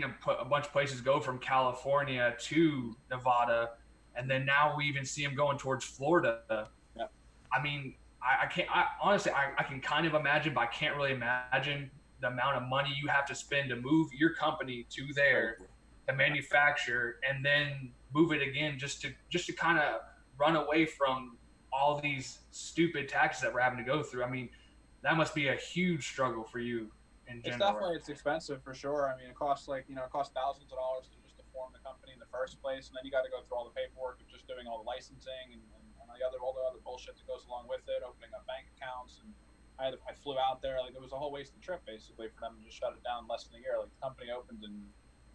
a bunch of places go from California to Nevada, and then now we even see them going towards Florida. Yeah. I mean, I can't. Honestly, I can kind of imagine, but I can't really imagine the amount of money you have to spend to move your company to there to manufacture and then move it again just to kind of run away from all these stupid taxes that we're having to go through. I mean, that must be a huge struggle for you in general. It's expensive for sure. I mean, it costs thousands of dollars to just to form the company in the first place, and then you got to go through all the paperwork of just doing all the licensing and all the other bullshit that goes along with it, opening up bank accounts. And I flew out there, like it was a whole wasted trip basically for them to just shut it down in less than a year. Like the company opened in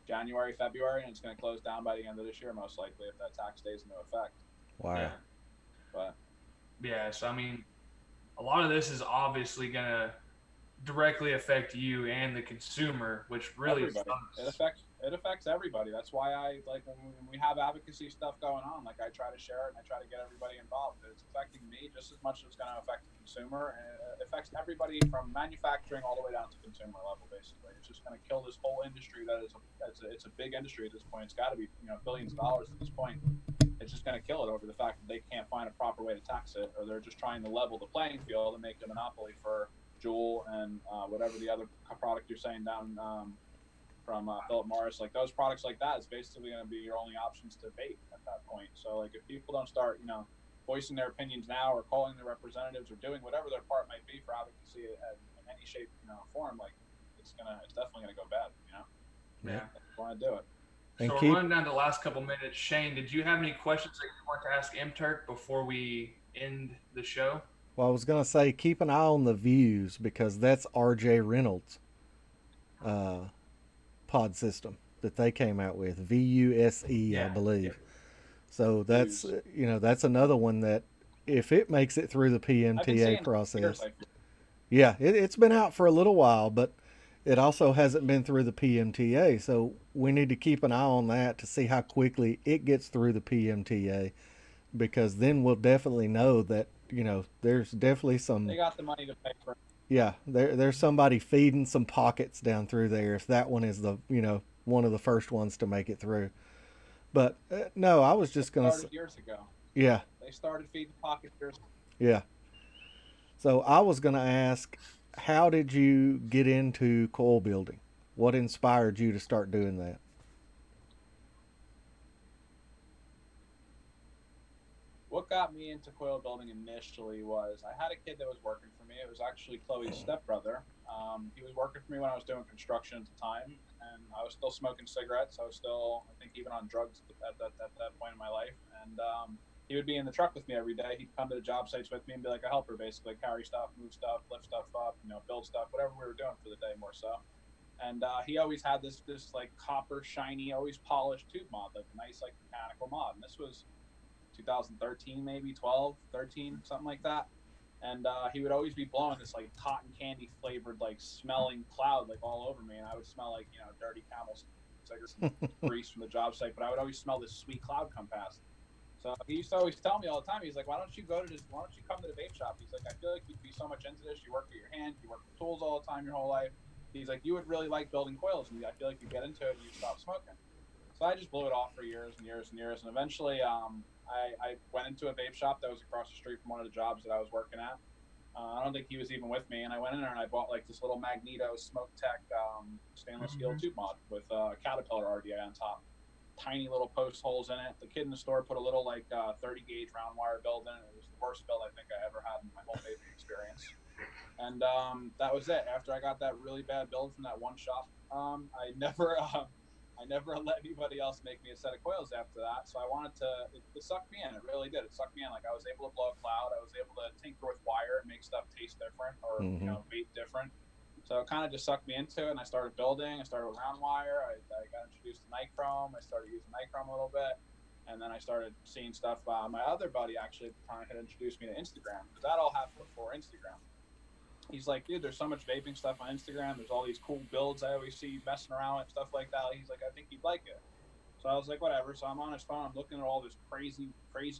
January, February, and it's going to close down by the end of this year most likely if that tax stays into effect. Wow. Yeah. But yeah, so I mean, a lot of this is obviously going to directly affect you and the consumer, which really sucks. It affects everybody. That's why I like when we have advocacy stuff going on, like I try to share it and I try to get everybody involved. It's affecting me just as much as it's going to affect the consumer, and it affects everybody from manufacturing all the way down to consumer level. Basically, it's just going to kill this whole industry. It's a big industry at this point. It's got to be billions of dollars at this point. It's just going to kill it over the fact that they can't find a proper way to tax it, or they're just trying to level the playing field and make a monopoly for Juul and whatever the other product you're saying down from Philip Morris. Like those products like that is basically going to be your only options to vape at that point. So like if people don't start voicing their opinions now or calling their representatives or doing whatever their part might be for advocacy in any shape form, like it's definitely gonna go bad. Yeah. Want to do it. So we're running down to the last couple minutes. Shane, did you have any questions that you want to ask M.Terk before we end the show? Well, I was going to say, keep an eye on the views because that's R.J. Reynolds' pod system that they came out with, VUSE, I believe. Yeah. So that's that's another one that if it makes it through the PMTA process, it's been out for a little while, but it also hasn't been through the PMTA. So we need to keep an eye on that to see how quickly it gets through the PMTA, because then we'll definitely know that there's definitely some. They got the money to pay for it. Yeah, there's somebody feeding some pockets down through there if that one is the one of the first ones to make it through. But no, I was just going to say years ago. Yeah. They started feeding pockets years ago. Yeah. So I was going to ask, how did you get into coil building? What inspired you to start doing that? what got me into coil building initially was I had a kid that was working for me. It was actually Chloe's stepbrother. He was working for me when I was doing construction at the time, and I was still smoking cigarettes. I was still, I think, even on drugs at that point in my life. And he would be in the truck with me every day. He'd come to the job sites with me and be like a helper, basically, carry stuff, move stuff, lift stuff up, build stuff, whatever we were doing for the day, more so. And he always had this like copper shiny, always polished tube mod, like a nice like mechanical mod. And this was 2013, maybe 12, 13, something like that. And he would always be blowing this like cotton candy flavored, like smelling cloud, like all over me. And I would smell like, dirty Camel cigarettes and grease from the job site, but I would always smell this sweet cloud come past. So he used to always tell me all the time, he's like, why don't you come to the vape shop? He's like, I feel like you'd be so much into this. You work with your hands, you work with tools all the time your whole life. He's like, you would really like building coils, and I feel like you get into it and you stop smoking. So I just blew it off for years and years and years. And eventually I went into a vape shop that was across the street from one of the jobs that I was working at. I don't think he was even with me. And I went in there and I bought like this little Magneto M.Terk stainless steel tube mod with Caterpillar RDA on top. Tiny little post holes in it. The kid in the store put a little like 30 gauge round wire build in it. It was the worst build I think I ever had in my whole vaping experience. And that was it. After I got that really bad build from that one shop, I never let anybody else make me a set of coils after that. So I wanted to. It sucked me in. It really did. It sucked me in. Like I was able to blow a cloud. I was able to tinker with wire and make stuff taste different or vape different. So it kind of just sucked me into it, and I started building. I started with round wire. I got introduced to nichrome. I started using nichrome a little bit, and then I started seeing stuff. My other buddy actually at the time had introduced me to Instagram, because that all happened before Instagram. He's like, dude, there's so much vaping stuff on Instagram. There's all these cool builds I always see messing around with, stuff like that. He's like, I think you'd like it. So I was like, whatever. So I'm on his phone. I'm looking at all this crazy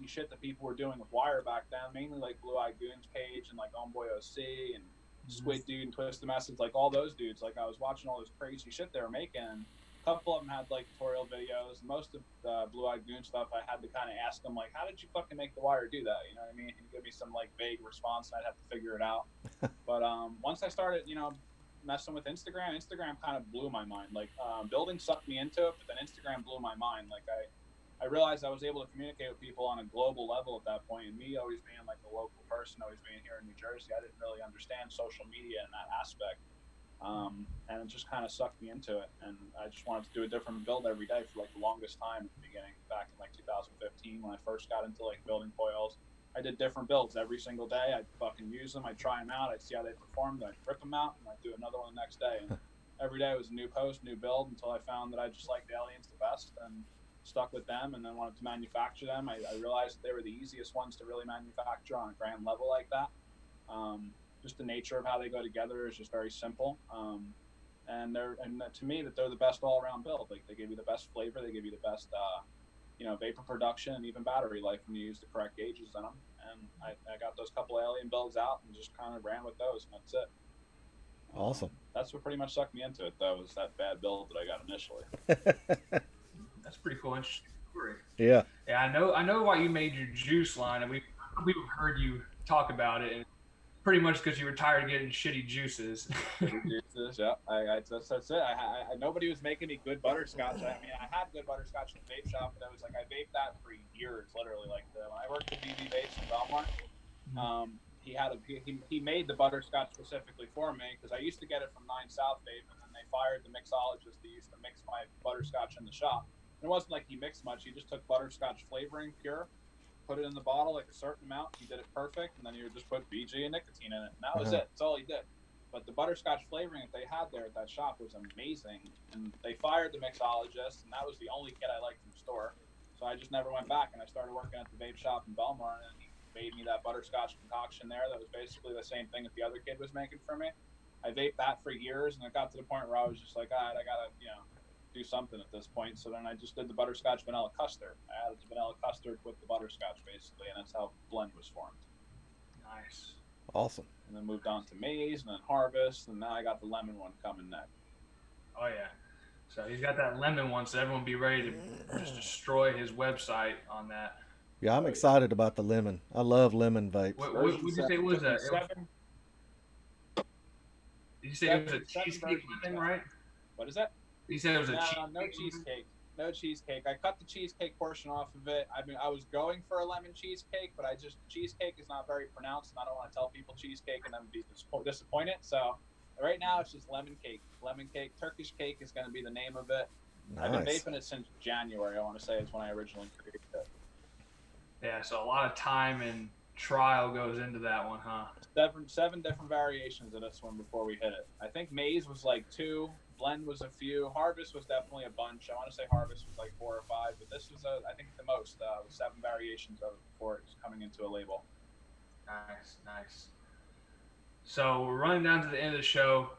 shit that people were doing with wire back then, mainly like Blue Eye Goon's page and like Homeboy OC and Squid Dude and Twist the Message, like all those dudes. Like I was watching all this crazy shit they were making. A couple of them had like tutorial videos. Most of the Blue Eye Goon stuff, I had to kind of ask them like, how did you fucking make the wire do that? You know what I mean? And give me some like vague response, and I'd have to figure it out. But once I started, messing with Instagram kind of blew my mind. Like building sucked me into it, but then Instagram blew my mind. Like I realized I was able to communicate with people on a global level at that point. And me always being like a local person, always being here in New Jersey, I didn't really understand social media in that aspect. And it just kind of sucked me into it. And I just wanted to do a different build every day for like the longest time at the beginning, back in like 2015 when I first got into like building coils. I did different builds every single day. I'd fucking use them. I'd try them out. I'd see how they performed. I'd rip them out, and I'd do another one the next day. And every day was a new post, new build, until I found that I just liked the Aliens the best and stuck with them, and then wanted to manufacture them. I realized that they were the easiest ones to really manufacture on a grand level like that. Just the nature of how they go together is just very simple. And to me, that they're the best all-around build. Like they give you the best flavor, they give you the best vapor production and even battery life when you use the correct gauges in them. And I got those couple Alien builds out and just kind of ran with those, and that's it. Awesome. That's what pretty much sucked me into it, though, was that bad build that I got initially. That's pretty cool, interesting story. Yeah. Yeah, I know why you made your juice line, and we've heard you talk about it, and pretty much because you were tired of getting shitty juices. Yeah, that's it. Nobody was making me good butterscotch. I mean, I had good butterscotch in the vape shop, but I was like, I vaped that for years, literally. Like when I worked at BB Vapes in Belmont, he made the butterscotch specifically for me, because I used to get it from 9 South Vape, and then they fired the mixologist that used to mix my butterscotch in the shop. And it wasn't like he mixed much. He just took butterscotch flavoring pure, put it in the bottle like a certain amount. He did it perfect, and then he would just put BG and nicotine in it, and that was it. That's all he did. But the butterscotch flavoring that they had there at that shop was amazing. And they fired the mixologist, and that was the only kid I liked in the store. So I just never went back, and I started working at the vape shop in Belmar, and he made me that butterscotch concoction there that was basically the same thing that the other kid was making for me. I vaped that for years, and it got to the point where I was just like, all right, I gotta, do something at this point. So then I just did the butterscotch vanilla custard. I added the vanilla custard with the butterscotch, basically, and that's how the blend was formed. Nice. Awesome. And then moved on to maize, and then harvest, and now I got the lemon one coming next. Oh yeah. So he's got that lemon one, so everyone be ready to just destroy his website on that. Yeah, I'm excited about the lemon. I love lemon vapes. What did you say it was? Did you say it was a cheesecake lemon, right? What is that? You said it was a cheesecake. No cheesecake. No cheesecake. I cut the cheesecake portion off of it. I mean, I was going for a lemon cheesecake, but cheesecake is not very pronounced, and I don't want to tell people cheesecake and then be disappointed. So right now it's just lemon cake. Lemon cake. Turkish cake is going to be the name of it. Nice. I've been vaping it since January. I want to say is when I originally created it. Yeah, so a lot of time and trial goes into that one, huh? Seven different variations of this one before we hit it. I think maize was like 2, blend was a few, harvest was definitely a bunch. I want to say harvest was like 4 or 5, but this was I think the most with 7 variations of it before it was coming into a label. Nice. So we're running down to the end of the show.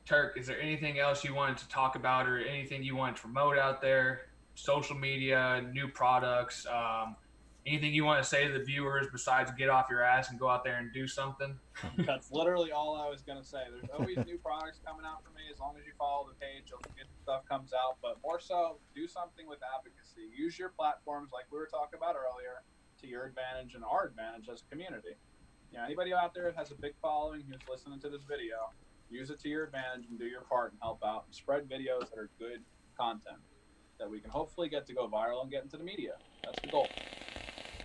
Terk, is there anything else you wanted to talk about or anything you wanted to promote out there? Social media, new products, anything you want to say to the viewers besides get off your ass and go out there and do something? That's literally all I was going to say. There's always new products coming out for me. As long as you follow the page, you'll get stuff comes out. But more so, do something with advocacy. Use your platforms like we were talking about earlier to your advantage and our advantage as a community. You know, anybody out there that has a big following who's listening to this video, use it to your advantage and do your part and help out and spread videos that are good content that we can hopefully get to go viral and get into the media. That's the goal.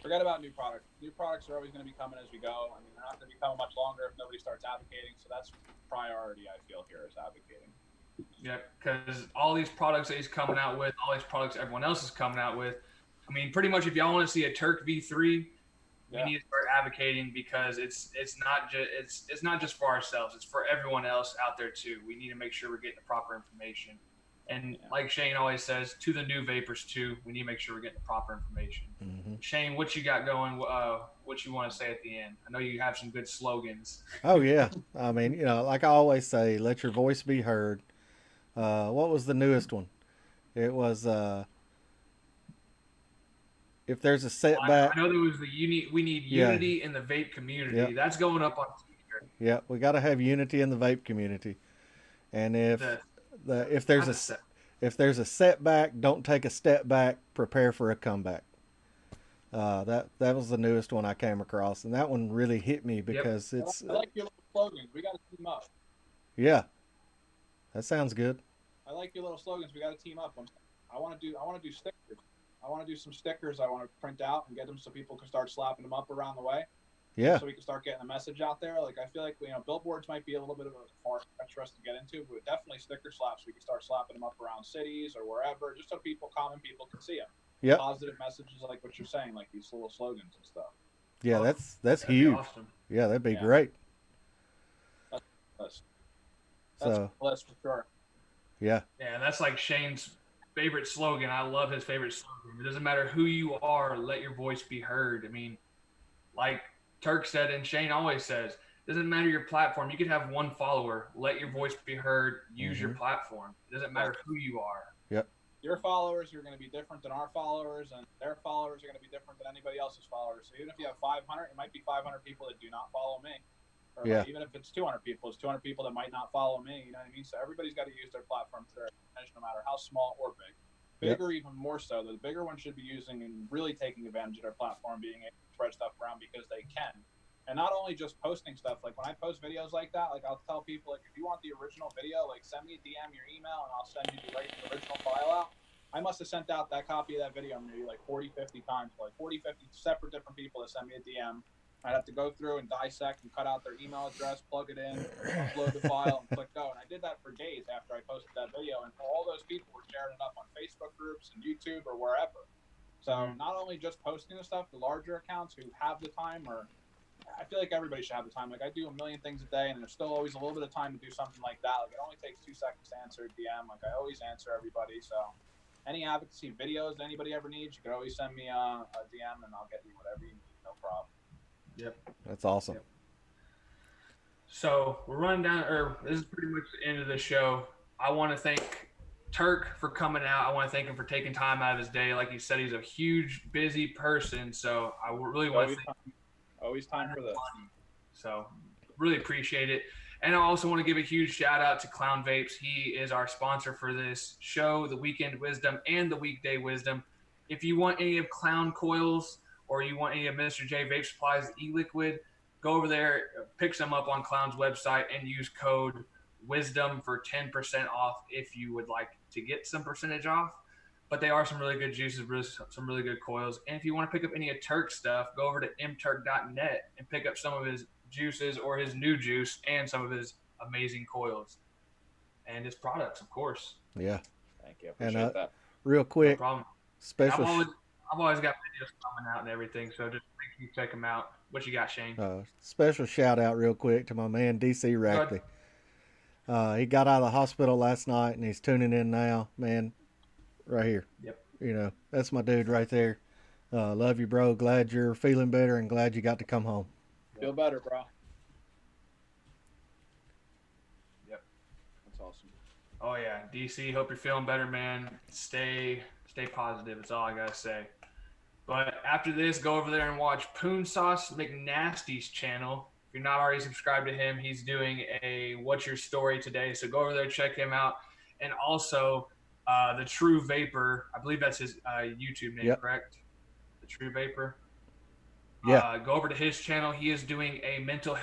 Forget about new products. New products are always going to be coming as we go. I mean, they're not going to be coming much longer if nobody starts advocating. So that's priority, I feel, here is advocating. Yeah, because all these products that he's coming out with, all these products everyone else is coming out with, I mean, pretty much if y'all want to see a Terk V3, we need to start advocating because it's not just for ourselves. It's for everyone else out there too. We need to make sure we're getting the proper information. And like Shane always says, to the new vapors too, we need to make sure we're getting the proper information. Mm-hmm. Shane, what you got going? What you want to say at the end? I know you have some good slogans. Oh yeah, I mean, you know, like I always say, let your voice be heard. What was the newest one? It was if there's a setback. I know there was we need unity in the vape community. Yep. That's going up on Twitter. Yeah, we got to have unity in the vape community. And if there's a setback, don't take a step back. Prepare for a comeback. That was the newest one I came across, and that one really hit me because it's. I like your little slogans. We got to team up. Yeah, that sounds good. I like your little slogans. We got to team up. I want to do stickers. I want to do some stickers. I want to print out and get them so people can start slapping them up around the way. Yeah. So we can start getting the message out there. Like I feel like billboards might be a little bit of a far stretch for us to get into, but definitely sticker slaps. We can start slapping them up around cities or wherever, just so common people can see them. Yeah. Positive messages like what you're saying, like these little slogans and stuff. Yeah, that's huge. Awesome. Yeah, that'd be great. That's a plus for sure. Yeah. Yeah, and that's like Shane's favorite slogan. I love his favorite slogan. It doesn't matter who you are, let your voice be heard. I mean, like Terk said and Shane always says, it doesn't matter your platform. You could have one follower. Let your voice be heard. Use your platform. It doesn't matter who you are. Yep. Your followers are going to be different than our followers, and their followers are going to be different than anybody else's followers. So even if you have 500, it might be 500 people that do not follow me. Or even if it's 200 people, it's 200 people that might not follow me. You know what I mean? So everybody's got to use their platform to their advantage, no matter how small or big. Bigger, even more so. The bigger one should be using and really taking advantage of their platform, being able to spread stuff around because they can. And not only just posting stuff, like when I post videos like that, like I'll tell people, like, if you want the original video, like send me a DM your email and I'll send you the original file out. I must have sent out that copy of that video maybe like 40, 50 times, like 40, 50 separate different people that send me a DM. I'd have to go through and dissect and cut out their email address, plug it in, upload the file, and click go. And I did that for days after I posted that video. And all those people were sharing it up on Facebook groups and YouTube or wherever. So not only just posting the stuff, the larger accounts who have the time, or I feel like everybody should have the time. Like I do a million things a day, and there's still always a little bit of time to do something like that. Like it only takes 2 seconds to answer a DM. Like I always answer everybody. So any advocacy videos that anybody ever needs, you can always send me a DM, and I'll get you whatever you need. No problem. Yep. That's awesome. Yep. So we're running down, or this is pretty much the end of the show. I want to thank Terk for coming out. I want to thank him for taking time out of his day. Like you said, he's a huge, busy person. So I really want to thank him. Always time for this. So really appreciate it. And I also want to give a huge shout out to Clown Vapes. He is our sponsor for this show, the Weekend Wisdom and the Weekday Wisdom. If you want any of Clown Coils, or you want any of Mr. J Vape Supplies e-liquid, go over there, pick some up on Clown's website, and use code WISDOM for 10% off if you would like to get some percentage off. But they are some really good juices, some really good coils. And if you want to pick up any of Terk stuff, go over to M.Terk.net and pick up some of his juices or his new juice and some of his amazing coils and his products, of course. Yeah. Thank you. And Appreciate that. real No quick, problem. special I've always got videos coming out and everything, so just make sure you check them out. What you got, Shane? special shout out real quick to my man DC Rackley. He got out of the hospital last night and he's tuning in now. Man, right here. Yep. You know, that's my dude right there. Love you, bro. Glad you're feeling better and glad you got to come home. Feel better, bro. Yep. That's awesome. Oh yeah, DC. Hope you're feeling better, man. Stay positive. That's all I gotta say. But after this, go over there and watch Poon Sauce McNasty's channel. If you're not already subscribed to him, he's doing a "What's Your Story" today. So go over there, check him out, and also the True Vapor. I believe that's his YouTube name, Yep. correct? The True Vapor. Yeah. Go over to his channel. He is doing a mental